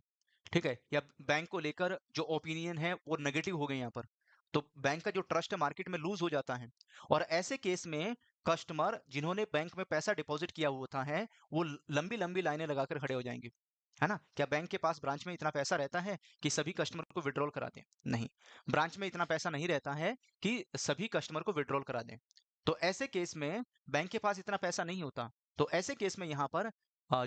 S2: ठीक है, या बैंक को लेकर जो ओपिनियन है वो नेगेटिव हो गए यहाँ पर, तो बैंक का जो ट्रस्ट है मार्केट में लूज हो जाता है। और ऐसे केस में कस्टमर जिन्होंने बैंक में पैसा डिपॉजिट किया हुआ होता है, वो लंबी लंबी लाइनें लगाकर खड़े हो जाएंगे, है ना। क्या बैंक के पास ब्रांच में इतना पैसा रहता है कि सभी कस्टमर को विड्रॉल करा दें? नहीं, ब्रांच में इतना पैसा नहीं रहता है कि सभी कस्टमर को विड्रॉल करा दें। तो ऐसे केस में बैंक के पास इतना पैसा नहीं होता, तो ऐसे केस में यहाँ पर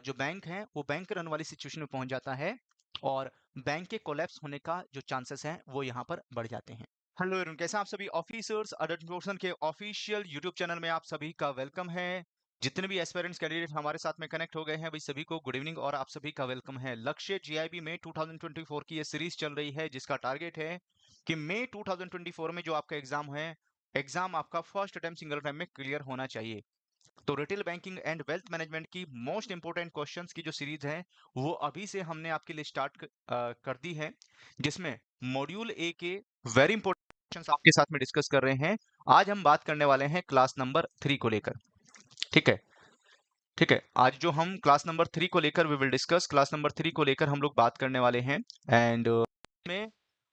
S2: जो बैंक है वो बैंक रन वाली सिचुएशन में पहुंच जाता है और बैंक के कोलैप्स होने का जो चांसेस हैं वो यहाँ पर बढ़ जाते हैं। हेलो एवरीवन, कैसे हैं आप सभी? ऑफिसर्स अडल्ट के ऑफिशियल यूट्यूब चैनल में आप सभी का वेलकम है। जितने भी एस्पिरेंट्स कैंडिडेट हमारे साथ में कनेक्ट हो गए हैं, भाई सभी को गुड इवनिंग और आप सभी का वेलकम है। लक्ष्य जीआईबी में 2024 की ये सीरीज चल रही है, जिसका टारगेट है कि मई 2024 में जो आपका एग्जाम है, एग्जाम आपका फर्स्ट अटेम्प्ट सिंगल टाइम में क्लियर होना चाहिए। तो retail banking and wealth management की मोस्ट इंपोर्टेंट क्वेश्चंस की जो सीरीज है वो अभी से हमने आपके लिए स्टार्ट कर दी है, जिसमें मॉड्यूल ए के वेरी इंपोर्टेंट क्वेश्चंस आपके साथ में डिस्कस कर रहे हैं। आज हम बात करने वाले हैं क्लास नंबर 3 को लेकर, ठीक है। ठीक है, आज जो हम क्लास नंबर 3 को लेकर we will discuss, class number 3 को लेकर हम लोग बात करने वाले हैं। एंड में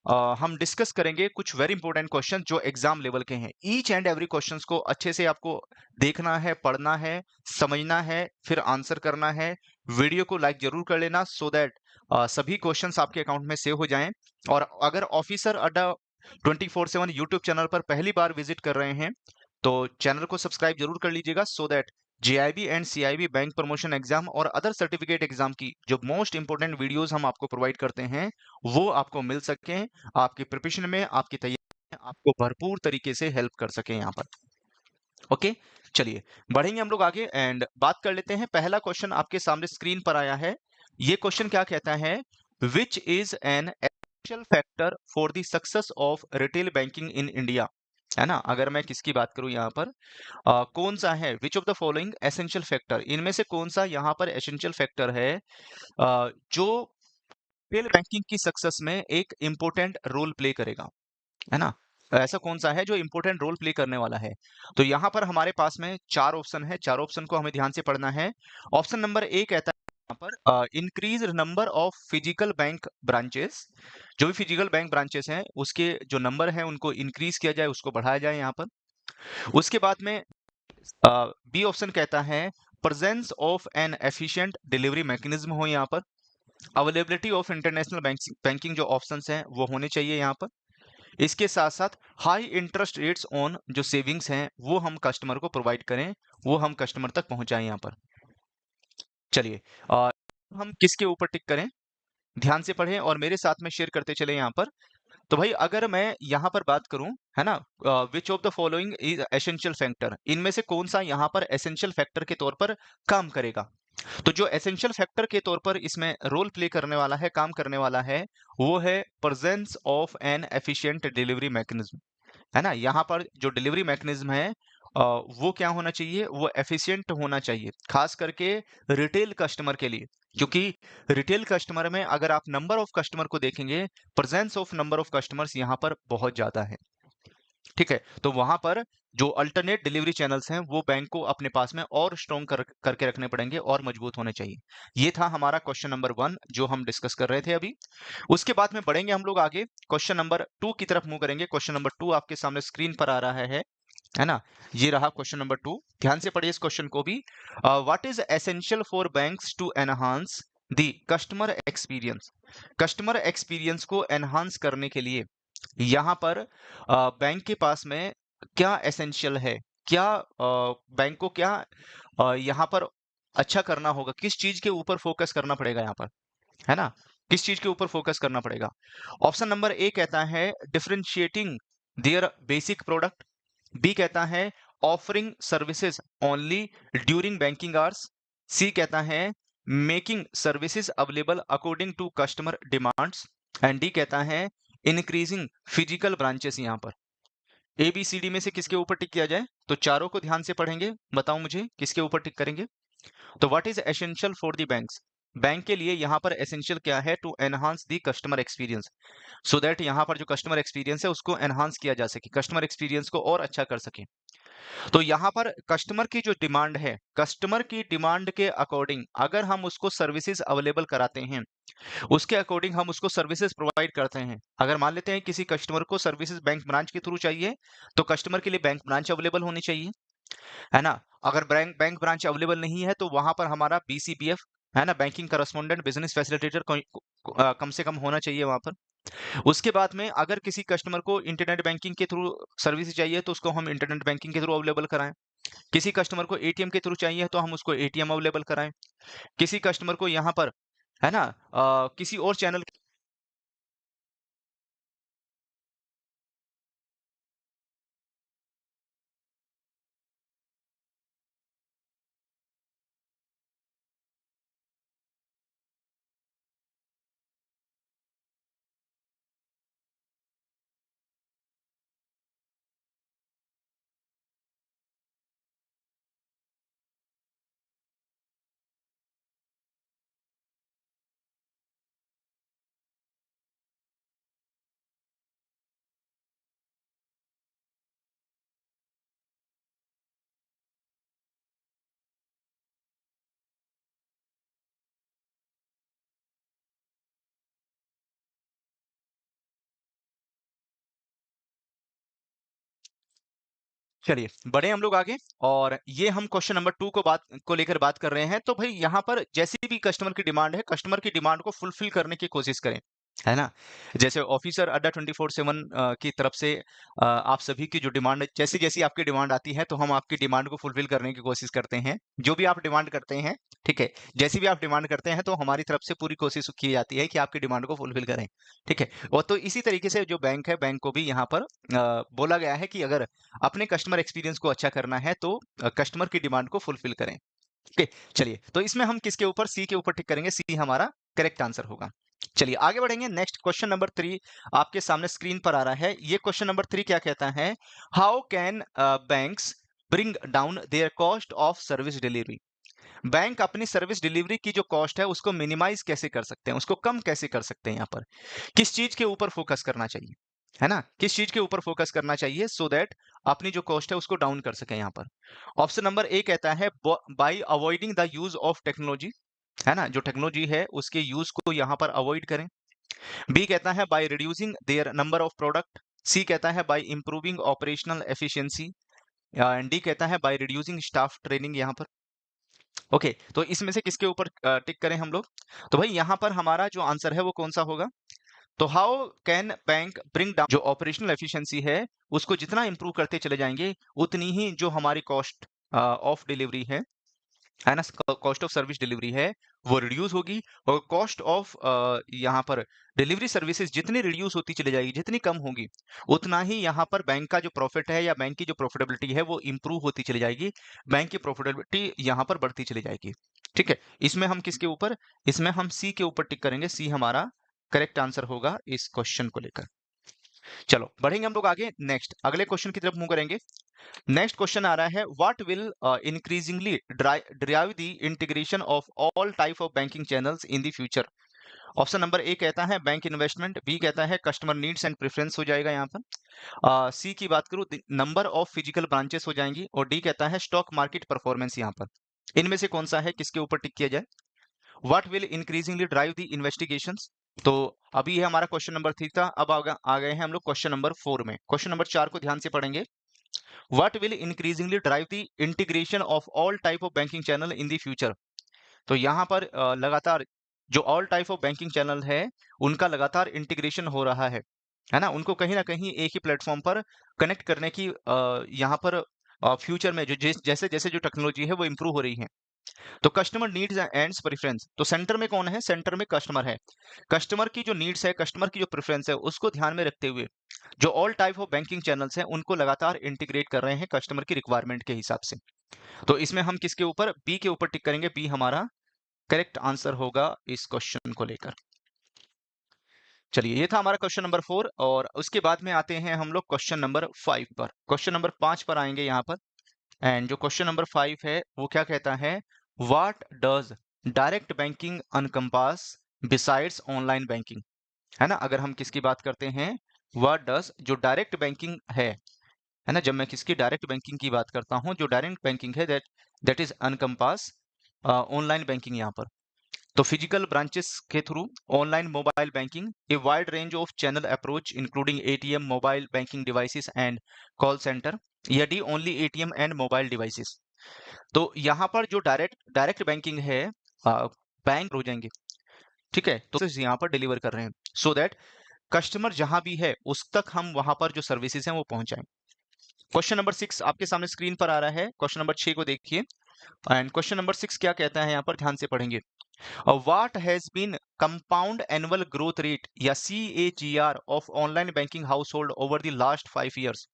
S2: हम डिस्कस करेंगे कुछ वेरी इंपॉर्टेंट क्वेश्चन जो एग्जाम लेवल के हैं। ईच एंड एवरी क्वेश्चंस को अच्छे से आपको देखना है, पढ़ना है, समझना है, फिर आंसर करना है। वीडियो को लाइक जरूर कर लेना सो दैट सभी क्वेश्चंस आपके अकाउंट में सेव हो जाएं। और अगर ऑफिसर अड्डा 24/7 यूट्यूब चैनल पर पहली बार विजिट कर रहे हैं तो चैनल को सब्सक्राइब जरूर कर लीजिएगा so that JIB and CIB bank promotion exam और अदर सर्टिफिकेट एग्जाम की जो मोस्ट इंपोर्टेंट वीडियोस हम आपको प्रोवाइड करते हैं वो आपको मिल सके, आपकी प्रिपरेशन में, आपकी तैयारी में आपको भरपूर तरीके से हेल्प कर सके यहाँ पर। ओके, चलिए बढ़ेंगे हम लोग आगे एंड बात कर लेते हैं। पहला क्वेश्चन आपके सामने स्क्रीन पर आया है। ये क्वेश्चन क्या कहता है? Which is an essential factor for the success of retail banking in India, है ना। अगर मैं किसकी बात करूं यहाँ पर, कौन सा है which of the following essential factor, इनमें से कौन सा यहाँ पर एसेंशियल फैक्टर है जो रिटेल बैंकिंग की सक्सेस में एक इंपॉर्टेंट रोल प्ले करेगा, है ना। ऐसा कौन सा है जो इंपॉर्टेंट रोल प्ले करने वाला है? तो यहाँ पर हमारे पास में चार ऑप्शन है, चार ऑप्शन को हमें ध्यान से पढ़ना है। ऑप्शन नंबर ए कहता है यहाँ पर increase number of physical bank branches, जो भी फिजिकल बैंक ब्रांचेस हैं उसके जो नंबर है उनको इंक्रीज किया जाए, उसको बढ़ाया जाए यहाँ पर। उसके बाद में बी ऑप्शन कहता है presence of N efficient delivery mechanism हो यहाँ पर। अवेलेबिलिटी ऑफ इंटरनेशनल बैंकिंग जो ऑप्शंस हैं वो होने चाहिए यहाँ पर। इसके साथ साथ हाई इंटरेस्ट रेट्स ऑन जो सेविंग्स हैं वो हम कस्टमर को प्रोवाइड करें, वो हम कस्टमर तक पहुंचाएं यहाँ पर। चलिए हम किसके ऊपर टिक करें, ध्यान से पढ़ें और मेरे साथ में शेयर करते चले यहाँ पर। तो भाई अगर मैं यहाँ पर बात करूं, है ना, which of the following is essential factor, इनमें से कौन सा यहाँ पर एसेंशियल फैक्टर के तौर पर काम करेगा? तो जो एसेंशियल फैक्टर के तौर पर इसमें रोल प्ले करने वाला है, काम करने वाला है, वो है presence of N efficient delivery mechanism, है ना। यहाँ पर जो डिलीवरी मैकेनिज्म है वो क्या होना चाहिए? वो एफिशिएंट होना चाहिए, खास करके रिटेल कस्टमर के लिए, क्योंकि रिटेल कस्टमर में अगर आप नंबर ऑफ कस्टमर को देखेंगे, presence of number of customers यहाँ पर बहुत ज्यादा है, ठीक है। तो वहां पर जो अल्टरनेट डिलीवरी चैनल्स हैं वो बैंक को अपने पास में और स्ट्रॉन्ग करके रखने पड़ेंगे और मजबूत होने चाहिए। ये था हमारा क्वेश्चन नंबर 1 जो हम डिस्कस कर रहे थे अभी। उसके बाद में बढ़ेंगे हम लोग आगे, क्वेश्चन नंबर 2 की तरफ मूव करेंगे। क्वेश्चन नंबर 2 आपके सामने स्क्रीन पर आ रहा है ना। ये रहा क्वेश्चन नंबर 2, ध्यान से पढ़िए इस क्वेश्चन को भी। What is essential for banks to enhance the customer experience, customer experience को एनहांस करने के लिए यहाँ पर बैंक के पास में क्या एसेंशियल है, क्या बैंक को क्या यहाँ पर अच्छा करना होगा, किस चीज के ऊपर फोकस करना पड़ेगा यहाँ पर, है ना, किस चीज के ऊपर फोकस करना पड़ेगा? ऑप्शन नंबर ए कहता है differentiating their basic product, B कहता है offering services only during banking hours. C कहता है making services available according to customer demands. And D कहता है इंक्रीजिंग फिजिकल ब्रांचेस। यहाँ पर ए बी सी डी में से किसके ऊपर टिक किया जाए? तो चारों को ध्यान से पढ़ेंगे, बताओ मुझे किसके ऊपर टिक करेंगे। तो what is essential for the banks? Bank के लिए यहाँ पर एसेंशियल क्या है? To enhance the customer experience, so that यहाँ पर जो कस्टमर एक्सपीरियंस है उसको एनहांस किया जा सके, कस्टमर एक्सपीरियंस को और अच्छा कर सके। तो यहाँ पर कस्टमर की जो डिमांड है, कस्टमर की डिमांड के अकॉर्डिंग अगर हम उसको सर्विसेज अवेलेबल कराते हैं, उसके अकॉर्डिंग हम उसको सर्विसेज प्रोवाइड करते हैं। अगर मान लेते हैं किसी कस्टमर को सर्विसेज बैंक ब्रांच के थ्रू चाहिए, तो कस्टमर के लिए बैंक ब्रांच अवेलेबल होनी चाहिए, है ना। अगर बैंक बैंक ब्रांच अवेलेबल नहीं है तो वहां पर हमारा बीसीबीएफ, है ना, बैंकिंग करस्पॉन्डेंट बिजनेस फैसिलिटेटर कम से कम होना चाहिए वहां पर। उसके बाद में अगर किसी कस्टमर को इंटरनेट बैंकिंग के थ्रू सर्विस चाहिए तो उसको हम इंटरनेट बैंकिंग के थ्रू अवेलेबल कराएं। किसी कस्टमर को एटीएम के थ्रू चाहिए तो हम उसको एटीएम अवेलेबल कराएं। किसी कस्टमर को यहाँ पर, है ना, किसी और चैनल। चलिए बढ़े हम लोग आगे, और ये हम क्वेश्चन नंबर 2 को लेकर बात कर रहे हैं। तो भाई यहाँ पर जैसी भी कस्टमर की डिमांड है, कस्टमर की डिमांड को फुलफिल करने की कोशिश करें, है ना। जैसे ऑफिसर अड्डा 24/7 की तरफ से आप सभी की जो डिमांड, जैसी जैसी आपकी डिमांड आती है तो हम आपकी डिमांड को फुलफिल करने की कोशिश करते हैं। जो भी आप डिमांड करते हैं, ठीक है, जैसी भी आप डिमांड करते हैं तो हमारी तरफ से पूरी कोशिश की जाती है कि आपकी डिमांड को फुलफिल करें, ठीक है। और तो इसी तरीके से जो बैंक है, बैंक को भी यहाँ पर बोला गया है कि अगर अपने कस्टमर एक्सपीरियंस को अच्छा करना है तो कस्टमर की डिमांड को फुलफिल करें। ओके, चलिए तो इसमें हम किसके ऊपर, सी के ऊपर टिक करेंगे। सी हमारा करेक्ट आंसर होगा। चलिए आगे बढ़ेंगे। नेक्स्ट क्वेश्चन नंबर 3 आपके सामने स्क्रीन पर आ रहा है। ये क्वेश्चन नंबर 3 क्या कहता है? How can banks bring down there cost of service delivery? Bank अपनी सर्विस डिलीवरी की जो कॉस्ट है उसको मिनिमाइज कैसे कर सकते हैं, उसको कम कैसे कर सकते हैं? यहाँ पर किस चीज के ऊपर फोकस करना चाहिए, है ना, किस चीज के ऊपर फोकस करना चाहिए सो दैट अपनी जो कॉस्ट है उसको डाउन कर सके? यहाँ पर ऑप्शन नंबर ए कहता है bye avoiding the use of technology, है ना, जो टेक्नोलॉजी है उसके यूज को यहाँ पर अवॉइड करें। बी कहता है by reducing their number of product. C कहता है by improving operational efficiency. And D कहता है बाय रिड्यूसिंग स्टाफ ट्रेनिंग। यहाँ पर ओके, तो इसमें से किसके ऊपर टिक करें हम लोग? तो भाई यहाँ पर हमारा जो आंसर है वो कौन सा होगा? तो how can bank bring down, जो ऑपरेशनल एफिशिएंसी है उसको जितना इंप्रूव करते चले जाएंगे उतनी ही जो हमारी कॉस्ट ऑफ डिलीवरी है ना, कॉस्ट ऑफ सर्विस डिलीवरी है वो रिड्यूस होगी। और कॉस्ट ऑफ यहाँ पर डिलीवरी सर्विसेज जितनी रिड्यूस होती चली जाएगी, जितनी कम होगी, उतना ही यहाँ पर बैंक का जो प्रॉफिट है या बैंक की जो प्रॉफिटेबिलिटी है वो इंप्रूव होती चली जाएगी, बैंक की प्रॉफिटेबिलिटी यहाँ पर बढ़ती चली जाएगी, ठीक है। इसमें हम किसके ऊपर, इसमें हम सी के ऊपर टिक करेंगे। सी हमारा करेक्ट आंसर होगा इस क्वेश्चन को लेकर। चलो बढ़ेंगे हम लोग आगे, नेक्स्ट अगले क्वेश्चन की तरफ मूव करेंगे। नेक्स्ट क्वेश्चन आ रहा है, what will increasingly drive the integration of all type of banking channels in the future? Option number A कहता है बैंक इन्वेस्टमेंट, बी कहता है कस्टमर नीड्स एंड प्रेफरेंस हो जाएगा यहाँ पर, सी की बात करूँ नंबर ऑफ फिजिकल ब्रांचेस हो जाएंगी, और डी कहता है स्टॉक मार्केट परफॉर्मेंस। यहाँ पर इनमें से कौन सा है, किसके ऊपर टिक किया जाए? What will increasingly drive the investigations? तो अभी ये हमारा क्वेश्चन नंबर 3 था, अब आ गए हैं हम लोग क्वेश्चन नंबर 4 में। क्वेश्चन नंबर 4 को ध्यान से पढ़ेंगे। What will increasingly drive the integration of all type of banking channel in the future? तो यहाँ पर लगातार जो all type of banking channel है उनका लगातार इंटीग्रेशन हो रहा है ना, उनको कहीं ना कहीं एक ही प्लेटफॉर्म पर कनेक्ट करने की यहाँ पर फ्यूचर में जो जैसे जैसे जो टेक्नोलॉजी है वो इम्प्रूव हो रही है, तो कस्टमर नीड्स एंड प्रेफरेंस, तो सेंटर में कौन है? सेंटर में कस्टमर है। कस्टमर की जो नीड्स है, कस्टमर की जो प्रेफरेंस है, उसको ध्यान में रखते हुए जो all type of banking channels हैं उनको लगातार इंटीग्रेट कर रहे हैं कस्टमर की रिक्वायरमेंट के हिसाब से। तो इसमें हम किसके ऊपर? बी के ऊपर टिक करेंगे। बी हमारा करेक्ट आंसर होगा इस क्वेश्चन को लेकर। चलिए, ये था हमारा क्वेश्चन नंबर 4 और उसके बाद में आते हैं हम लोग क्वेश्चन नंबर 5 पर। क्वेश्चन नंबर 5 पर आएंगे यहाँ पर। एंड जो क्वेश्चन नंबर 5 है वो क्या कहता है? What does direct banking encompass besides online banking? है ना, अगर हम किसकी बात करते हैं, व्हाट डज, जो डायरेक्ट बैंकिंग है ना, जब मैं किसकी डायरेक्ट बैंकिंग की बात करता हूं, जो डायरेक्ट बैंकिंग है that is encompass online banking यहाँ पर। तो फिजिकल ब्रांचेस के through online mobile banking, a wide range of channel approach including ATM, mobile banking devices and call centre, या D only ATM and mobile devices? तो यहाँ पर जो direct banking है, बैंक हो जाएंगे, ठीक है, तो यहाँ पर डिलीवर कर रहे हैं सो दैट कस्टमर जहां भी है उस तक हम वहां पर जो सर्विसेज हैं वो पहुंचाएं। क्वेश्चन नंबर 6 आपके सामने स्क्रीन पर आ रहा है। क्वेश्चन नंबर 6 को देखिए। एंड क्वेश्चन नंबर 6 क्या कहता है यहाँ पर, ध्यान से पढ़ेंगे। What has been compound annual growth rate या CAGR of online banking household over the last 5 years?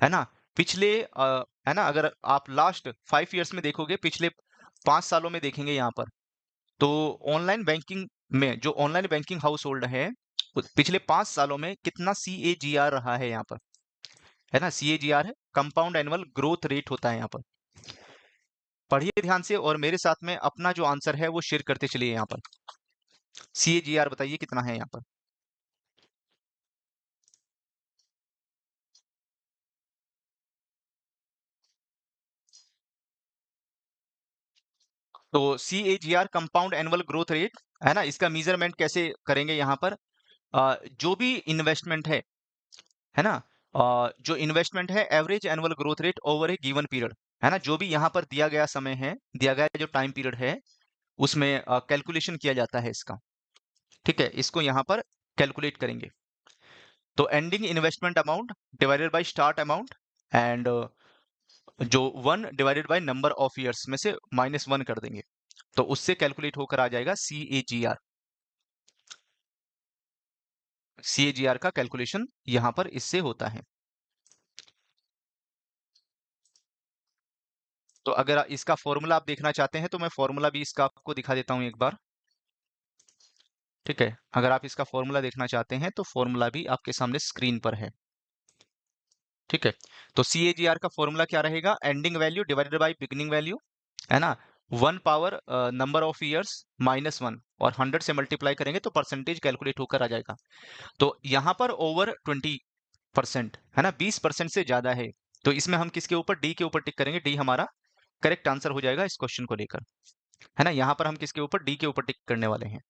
S2: है ना, पिछले है ना, अगर आप लास्ट 5 ईयर्स में देखोगे, पिछले 5 सालों में देखेंगे यहाँ पर, तो ऑनलाइन बैंकिंग में जो ऑनलाइन बैंकिंग हाउस होल्ड है पिछले 5 सालों में कितना CAGR रहा है यहाँ पर? है ना, CAGR है कंपाउंड एनुअल ग्रोथ रेट होता है यहाँ पर। पढ़िए ध्यान से और मेरे साथ में अपना जो आंसर है वो शेयर करते चलिए। यहाँ पर CAGR बताइए कितना है यहाँ पर? तो CAGR compound annual growth rate, है ना, इसका मेजरमेंट कैसे करेंगे यहाँ पर? जो भी इन्वेस्टमेंट है ना, जो इन्वेस्टमेंट है average annual growth rate over a given period, है ना, जो भी यहाँ पर दिया गया समय है, दिया गया जो टाइम पीरियड है, उसमें कैलकुलेशन किया जाता है इसका। ठीक है, इसको यहाँ पर कैलकुलेट करेंगे। तो ending investment amount divided by start amount, and जो 1 divided by number of years में से -1 कर देंगे, तो उससे कैलकुलेट होकर आ जाएगा CAGR। CAGR का कैलकुलेशन यहाँ पर इससे होता है। तो अगर इसका फॉर्मूला आप देखना चाहते हैं तो मैं फॉर्मूला भी इसका आपको दिखा देता हूं एक बार। ठीक है, अगर आप इसका फॉर्मूला देखना चाहते हैं तो फॉर्मूला भी आपके सामने स्क्रीन पर है। ठीक है, तो CAGR का फॉर्मूला क्या रहेगा? Ending value divided by beginning value, है ना, 1 पावर नंबर ऑफ ईयर्स -1, और 100 से मल्टीप्लाई करेंगे तो परसेंटेज कैलकुलेट होकर आ जाएगा। तो यहाँ पर ओवर 20%, है ना, 20% से ज्यादा है, तो इसमें हम किसके ऊपर? डी के ऊपर टिक करेंगे। डी हमारा करेक्ट आंसर हो जाएगा इस क्वेश्चन को लेकर, है ना। यहाँ पर हम किसके ऊपर? डी के ऊपर टिक करने वाले हैं।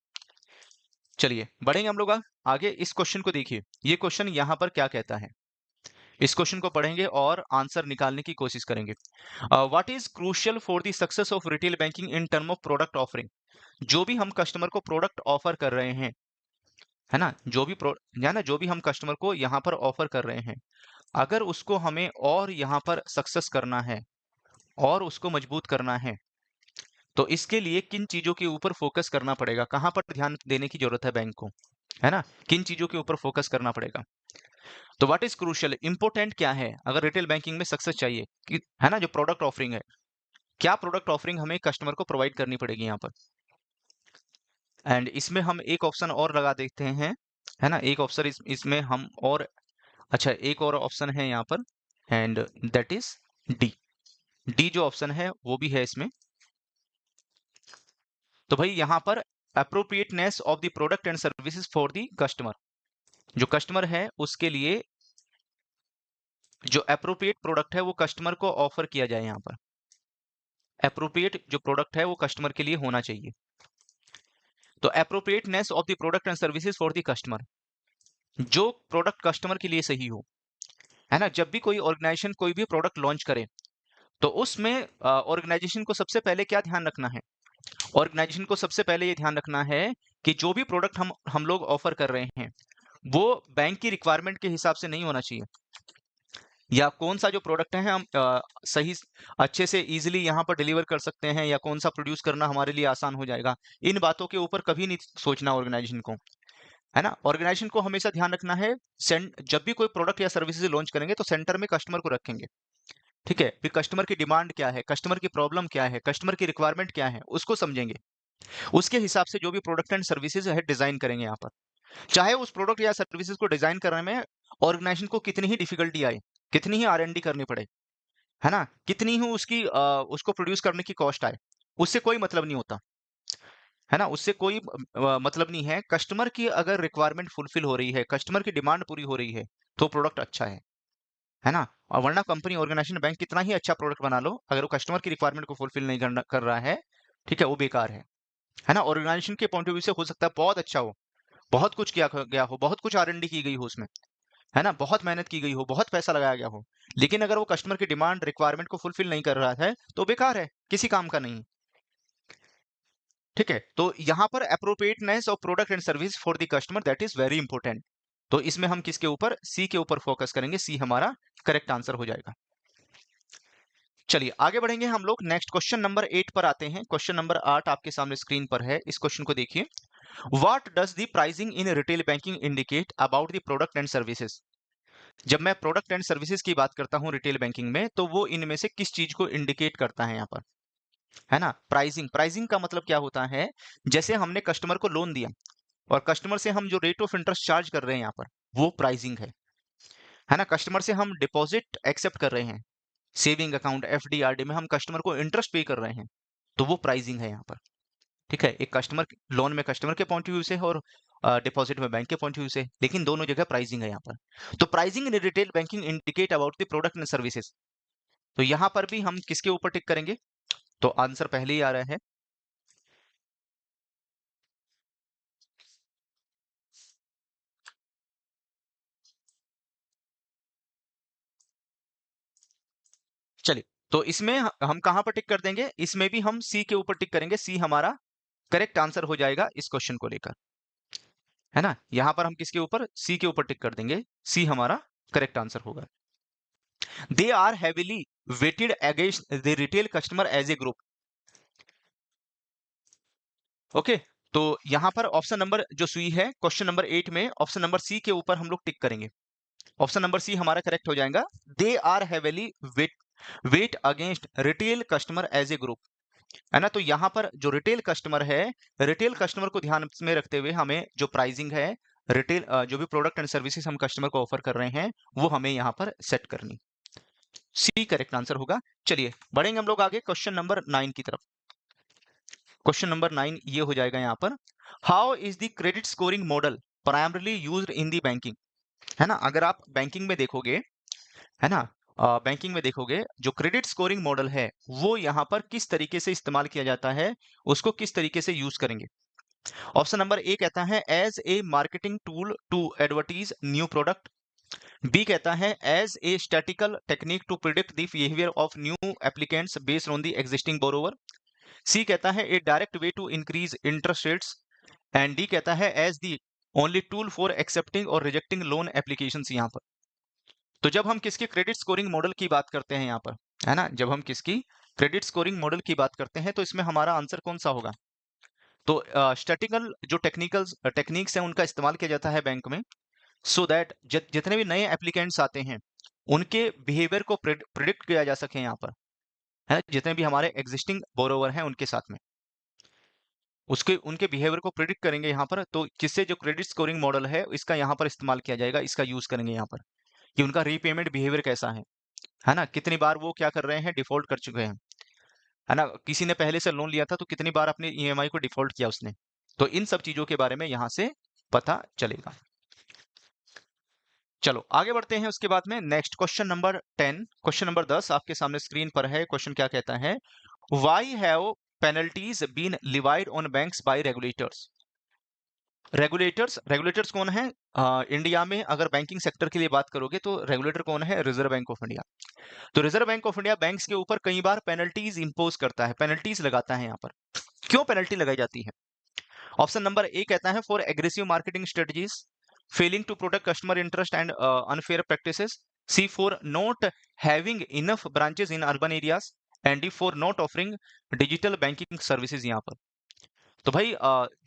S2: चलिए बढ़ेंगे हम लोग आगे। इस क्वेश्चन को देखिए, ये क्वेश्चन यहाँ पर क्या कहता है, इस क्वेश्चन को पढ़ेंगे और आंसर निकालने की कोशिश करेंगे। What is crucial for the success of retail banking in term of product offering? जो भी हम कस्टमर को प्रोडक्ट ऑफर कर रहे हैं, है ना, जो भी हम कस्टमर को यहाँ पर ऑफर कर रहे हैं, अगर उसको हमें और यहाँ पर सक्सेस करना है और उसको मजबूत करना है, तो इसके लिए किन चीजों के ऊपर फोकस करना पड़ेगा? कहाँ पर ध्यान देने की जरूरत है बैंक को, है ना, किन चीजों के ऊपर फोकस करना पड़ेगा? तो व्हाट इज क्रूशियल, इंपोर्टेंट क्या है अगर रिटेल बैंकिंग में सक्सेस चाहिए कि, है ना, जो प्रोडक्ट ऑफरिंग है, क्या प्रोडक्ट ऑफरिंग हमें कस्टमर को प्रोवाइड करनी पड़ेगी यहाँ पर? एंड इसमें हम एक ऑप्शन और लगा देते हैं, है ना, एक ऑप्शन इसमें हम और, अच्छा एक और ऑप्शन है यहाँ पर, and that is D. D जो ऑप्शन है वो भी है इसमें। तो भाई यहाँ पर appropriateness of the product and services for the customer, जो कस्टमर है उसके लिए जो अप्रोप्रिएट प्रोडक्ट है वो कस्टमर को ऑफर किया जाए। यहाँ पर अप्रोप्रिएट जो प्रोडक्ट है वो कस्टमर के लिए होना चाहिए। तो appropriateness of the product and services for the customer, जो प्रोडक्ट कस्टमर के लिए सही हो, है ना। जब भी कोई ऑर्गेनाइजेशन कोई भी प्रोडक्ट लॉन्च करे तो उसमें ऑर्गेनाइजेशन को सबसे पहले क्या ध्यान रखना है? ऑर्गेनाइजेशन को सबसे पहले ये ध्यान रखना है कि जो भी प्रोडक्ट हम लोग ऑफर कर रहे हैं वो बैंक की रिक्वायरमेंट के हिसाब से नहीं होना चाहिए, या कौन सा जो प्रोडक्ट है हम सही अच्छे से इजीली यहाँ पर डिलीवर कर सकते हैं, या कौन सा प्रोड्यूस करना हमारे लिए आसान हो जाएगा। इन बातों के ऊपर कभी नहीं सोचना ऑर्गेनाइजेशन को, है ना। ऑर्गेनाइजेशन को हमेशा ध्यान रखना है, जब भी कोई प्रोडक्ट या सर्विसेज लॉन्च करेंगे तो सेंटर में कस्टमर को रखेंगे, ठीक है। फिर कस्टमर की डिमांड क्या है, कस्टमर की प्रॉब्लम क्या है, कस्टमर की रिक्वायरमेंट क्या है, उसको समझेंगे। उसके हिसाब से जो भी प्रोडक्ट एंड सर्विसेज है डिजाइन करेंगे यहाँ पर। चाहे उस प्रोडक्ट या सर्विसेज को डिजाइन करने में ऑर्गेनाइजेशन को कितनी ही डिफिकल्टी आए, कितनी ही R&D करनी पड़े, है ना, कितनी ही उसको प्रोड्यूस करने की कॉस्ट आए, उससे कोई मतलब नहीं होता, है ना। उससे कोई मतलब नहीं है। कस्टमर की अगर रिक्वायरमेंट फुलफिल हो रही है, कस्टमर की डिमांड पूरी हो रही है, तो प्रोडक्ट अच्छा है ना। और वरना कंपनी, ऑर्गेनाइजेशन, बैंक कितना ही अच्छा प्रोडक्ट बना लो, अगर वो कस्टमर की रिक्वायरमेंट को फुलफिल नहीं कर रहा है, ठीक है, वो बेकार है ना। ऑर्गेनाइजेशन के पॉइंट ऑफ व्यू से हो सकता है बहुत अच्छा हो, बहुत कुछ किया गया हो, बहुत कुछ R&D की गई हो उसमें, है ना, बहुत मेहनत की गई हो, बहुत पैसा लगाया गया हो, लेकिन अगर वो कस्टमर की डिमांड रिक्वायरमेंट को फुलफिल नहीं कर रहा है, तो बेकार है, किसी काम का नहीं, ठीक है। तो यहाँ पर appropriateness of product and service for the customer, that is very important. तो इसमें हम किसके ऊपर, सी के ऊपर फोकस करेंगे। सी हमारा करेक्ट आंसर हो जाएगा। चलिए आगे बढ़ेंगे हम लोग, नेक्स्ट क्वेश्चन नंबर 8 पर आते हैं। क्वेश्चन नंबर 8 आपके सामने स्क्रीन पर है, इस क्वेश्चन को देखिए। What does the pricing in retail banking indicate about the product and services. जब मैं प्रोडक्ट एंड सर्विसेज की बात करता हूं रिटेल बैंकिंग में, तो वो इनमें से किस चीज को इंडिकेट करता है यहाँ पर, है ना। प्राइसिंग, प्राइसिंग का मतलब क्या होता है, जैसे हमने कस्टमर को लोन दिया और कस्टमर से हम जो रेट ऑफ इंटरेस्ट चार्ज कर रहे हैं यहाँ पर, वो प्राइसिंग है ना। कस्टमर से हम डिपॉजिट एक्सेप्ट कर रहे हैं, सेविंग अकाउंट, FD RD में हम कस्टमर को इंटरेस्ट पे कर रहे हैं, तो वो प्राइसिंग है यहाँ पर, ठीक है। एक कस्टमर लोन में कस्टमर के पॉइंट ऑफ व्यू से और डिपॉजिट में बैंक के पॉइंट ऑफ व्यू से, लेकिन दोनों जगह प्राइसिंग है यहाँ पर। तो pricing in retail banking indicate about the product and services. तो यहाँ पर भी हम किसके ऊपर टिक करेंगे, तो आंसर पहले ही आ रहा है, चलिए। तो इसमें हम कहां पर टिक कर देंगे, इसमें भी हम सी के ऊपर टिक करेंगे। सी हमारा करेक्ट आंसर हो जाएगा इस क्वेश्चन को लेकर, है ना। यहां पर हम किसके ऊपर, सी के ऊपर टिक कर देंगे, सी हमारा करेक्ट आंसर होगा। They are heavily weighted against the retail customer as a group. Okay, तो यहां पर ऑप्शन नंबर जो सी है क्वेश्चन नंबर 8 में, ऑप्शन नंबर सी के ऊपर हम लोग टिक करेंगे। ऑप्शन नंबर सी हमारा करेक्ट हो जाएगा। They are heavily weight against retail customer as a group, है ना। तो यहाँ पर जो रिटेल कस्टमर है, रिटेल कस्टमर को ध्यान में रखते हुए हमें जो प्राइसिंग है, रिटेल जो भी प्रोडक्ट एंड सर्विसेज हम कस्टमर को ऑफर कर रहे हैं, वो हमें यहाँ पर सेट करनी। सी करेक्ट आंसर होगा। चलिए बढ़ेंगे हम लोग आगे क्वेश्चन नंबर 9 की तरफ। क्वेश्चन नंबर 9 ये हो जाएगा यहाँ पर, how is the credit scoring model primarily used in the banking, है ना। अगर आप बैंकिंग में देखोगे, है ना, बैंकिंग में देखोगे, जो क्रेडिट स्कोरिंग मॉडल है वो यहाँ पर किस तरीके से इस्तेमाल किया जाता है, उसको किस तरीके से यूज करेंगे। ऑप्शन नंबर ए कहता है as a marketing tool to advertise new product. B कहता है as a statistical technique to predict the behaviour of new applicants based on the existing borrower. C कहता है a direct way to increase interest rates. And D कहता है as the only tool for accepting और rejecting loan applications. यहाँ पर तो जब हम किसके क्रेडिट स्कोरिंग मॉडल की बात करते हैं यहाँ पर, है ना, जब हम किसकी क्रेडिट स्कोरिंग मॉडल की बात करते हैं, तो इसमें हमारा आंसर कौन सा होगा। तो स्टैटिकल जो टेक्निक्स हैं उनका इस्तेमाल किया जाता है बैंक में, सो दैट जितने भी नए एप्लीकेंट्स आते हैं उनके बिहेवियर को प्रिडिक्ट किया जा सके यहाँ पर, है, जितने भी हमारे एग्जिस्टिंग बोरोवर हैं उनके साथ में उसके उनके बिहेवियर को प्रिडिक्ट करेंगे यहाँ पर। तो जिससे जो क्रेडिट स्कोरिंग मॉडल है इसका यहाँ पर इस्तेमाल किया जाएगा, इसका यूज करेंगे यहाँ पर, कि उनका रीपेमेंट बिहेवियर कैसा है ना, कितनी बार वो क्या कर रहे हैं, डिफॉल्ट कर चुके हैं, है ना। किसी ने पहले से लोन लिया था तो कितनी बार अपने EMI को डिफॉल्ट किया उसने, तो इन सब चीजों के बारे में यहां से पता चलेगा। चलो आगे बढ़ते हैं उसके बाद में, next question number 10, question number 10 आपके सामने स्क्रीन पर है। क्वेश्चन क्या कहता है, why have penalties been levied on banks by regulators. Regulators कौन है, इंडिया में अगर बैंकिंग सेक्टर के लिए बात करोगे तो रेगुलेटर कौन है, रिजर्व बैंक ऑफ इंडिया। तो reserve bank of India banks के ऊपर कई बार पेनल्टीज इंपोज करता है, पेनल्टीज लगाता है यहाँ पर। क्यों पेनल्टी लगाई जाती है। ऑप्शन नंबर ए कहता है for aggressive marketing strategies, failing to protect customer interest and unfair practices. C4 not having enough branches in urban areas, and D4 not offering digital banking services यहाँ पर। तो भाई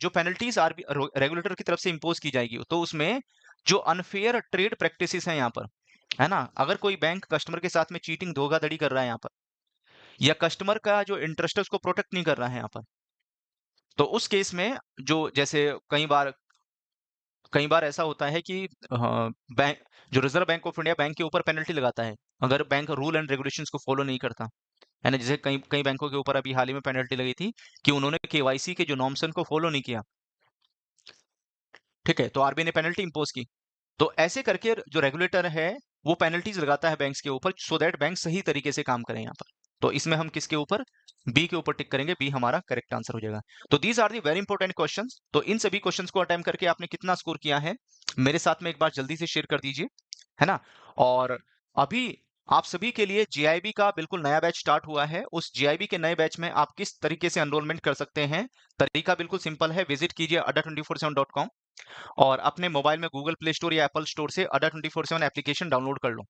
S2: जो पेनल्टीज रेगुलेटर की तरफ से इम्पोज की जाएगी तो उसमें जो अनफेयर ट्रेड प्रैक्टिसेस हैं यहाँ पर, है ना, अगर कोई बैंक कस्टमर के साथ में चीटिंग धोखाधड़ी कर रहा है यहाँ पर, या कस्टमर का जो इंटरेस्ट है उसको प्रोटेक्ट नहीं कर रहा है यहाँ पर, तो उस केस में जो जैसे कई बार ऐसा होता है कि बैंक जो reserve bank of India bank के ऊपर पेनल्टी लगाता है अगर बैंक रूल एंड रेगुलेशंस को फॉलो नहीं करता, है ना। जैसे कई कई बैंकों के ऊपर अभी हाल ही में पेनल्टी लगी थी कि उन्होंने केवाईसी के जो नॉर्म्स हैं उनको फॉलो नहीं किया, ठीक है, तो आरबीआई ने पेनल्टी इंपोज की। तो ऐसे करके जो रेगुलेटर है वो पेनल्टीज लगाता है बैंक्स के ऊपर सो दैट बैंक सही तरीके से काम करें यहाँ पर। तो इसमें हम किसके ऊपर, बी के ऊपर टिक करेंगे, बी हमारा करेक्ट आंसर हो जाएगा। तो these are the very important questions. तो इन सभी क्वेश्चंस को अटेम्प्ट करके आपने कितना स्कोर किया है मेरे साथ में एक बार जल्दी से शेयर कर दीजिए, है ना। और अभी आप सभी के लिए जीआईबी का बिल्कुल नया बैच स्टार्ट हुआ है। उस जीआईबी के नए बैच में आप किस तरीके से एनरोलमेंट कर सकते हैं, तरीका बिल्कुल सिंपल है। विजिट कीजिए adda247.com और अपने मोबाइल में गूगल प्ले स्टोर या एप्पल स्टोर से adda247 एप्लीकेशन डाउनलोड कर लो।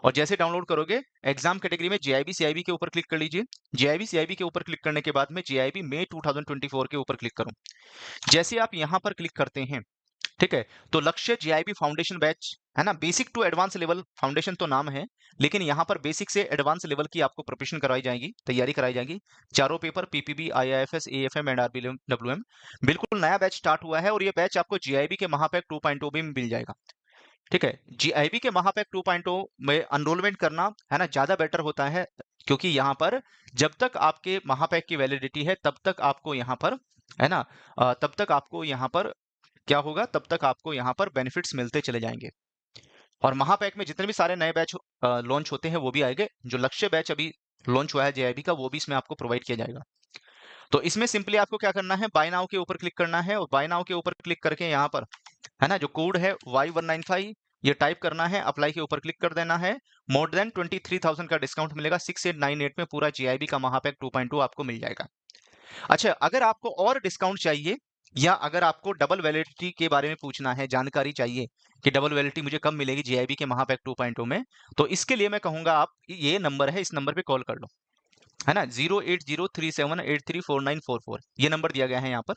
S2: और जैसे डाउनलोड करोगे एग्जाम कैटेगरी में जीआईबी सीआईबी के ऊपर क्लिक कर लीजिए। जीआईबी सीआईबी के ऊपर क्लिक करने के बाद में जीआईबी मई 2024 के ऊपर क्लिक करो। जैसे आप यहां पर क्लिक करते हैं, ठीक है, तो लक्ष्य जीआईबी फाउंडेशन बैच, है ना। Basic to advance level foundation तो नाम है, लेकिन यहां पर बेसिक से एडवांस लेवल की आपको प्रिपरेशन करवाई जाएगी, तैयारी कराई जाएगी। चारों पेपर पीपीबी, आईआईएफएस, एएफएम एंड आरबीडब्ल्यूएम बिल्कुल नया बैच स्टार्ट हुआ है और ये बैच आपको जीआईबी के महापैक 2.0 भी मिल जाएगा, ठीक है। जीआईबी के महापैक 2.0 में एनरोलमेंट करना, है ना, ज्यादा बेटर होता है, क्योंकि यहाँ पर जब तक आपके महापैक की वैलिडिटी है तब तक आपको यहाँ पर, है ना, तब तक आपको यहाँ पर क्या होगा, तब तक आपको यहाँ पर बेनिफिट्स मिलते चले जाएंगे। और महापैक में जितने भी सारे नए बैच लॉन्च होते हैं वो भी आएंगे। जो लक्ष्य बैच अभी लॉन्च हुआ है जेआईबी का वो भी इसमें आपको प्रोवाइड किया जाएगा। तो इसमें सिंपली आपको क्या करना है, बाय नाउ के ऊपर क्लिक करना है और बाय नाउ के ऊपर क्लिक करके यहाँ पर, है ना, जो कोड है Y195 ये टाइप करना है, अप्लाई के ऊपर क्लिक कर देना है। मोर देन 23,000 का डिस्काउंट मिलेगा। 6898 में पूरा जीआईबी का महापैक 2.2 आपको मिल जाएगा। अच्छा, अगर आपको और डिस्काउंट चाहिए या अगर आपको डबल वैलिडिटी के बारे में पूछना है, जानकारी चाहिए कि डबल वैलिडिटी मुझे कब मिलेगी जीआईबी के महापैक 2.0 में, तो इसके लिए मैं कहूंगा आप ये नंबर है, इस नंबर पे कॉल कर लो, है ना। 08037834944 ये नंबर दिया गया है यहाँ पर,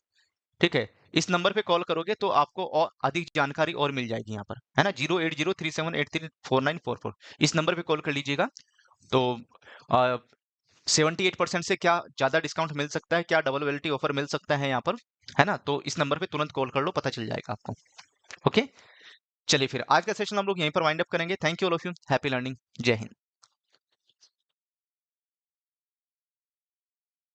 S2: ठीक है। इस नंबर पे कॉल करोगे तो आपको और अधिक जानकारी और मिल जाएगी यहाँ पर, है ना। 08037834944 इस नंबर पे कॉल कर लीजिएगा। तो 78% से क्या ज्यादा डिस्काउंट मिल सकता है, क्या डबल वैलिडिटी ऑफर मिल सकता है यहाँ पर, है ना। तो इस नंबर पे तुरंत कॉल कर लो, पता चल जाएगा आपको। ओके, चलिए फिर आज का सेशन हम लोग यहीं पर वाइंड अप करेंगे। Thank you all of you, happy learning, जय हिंद।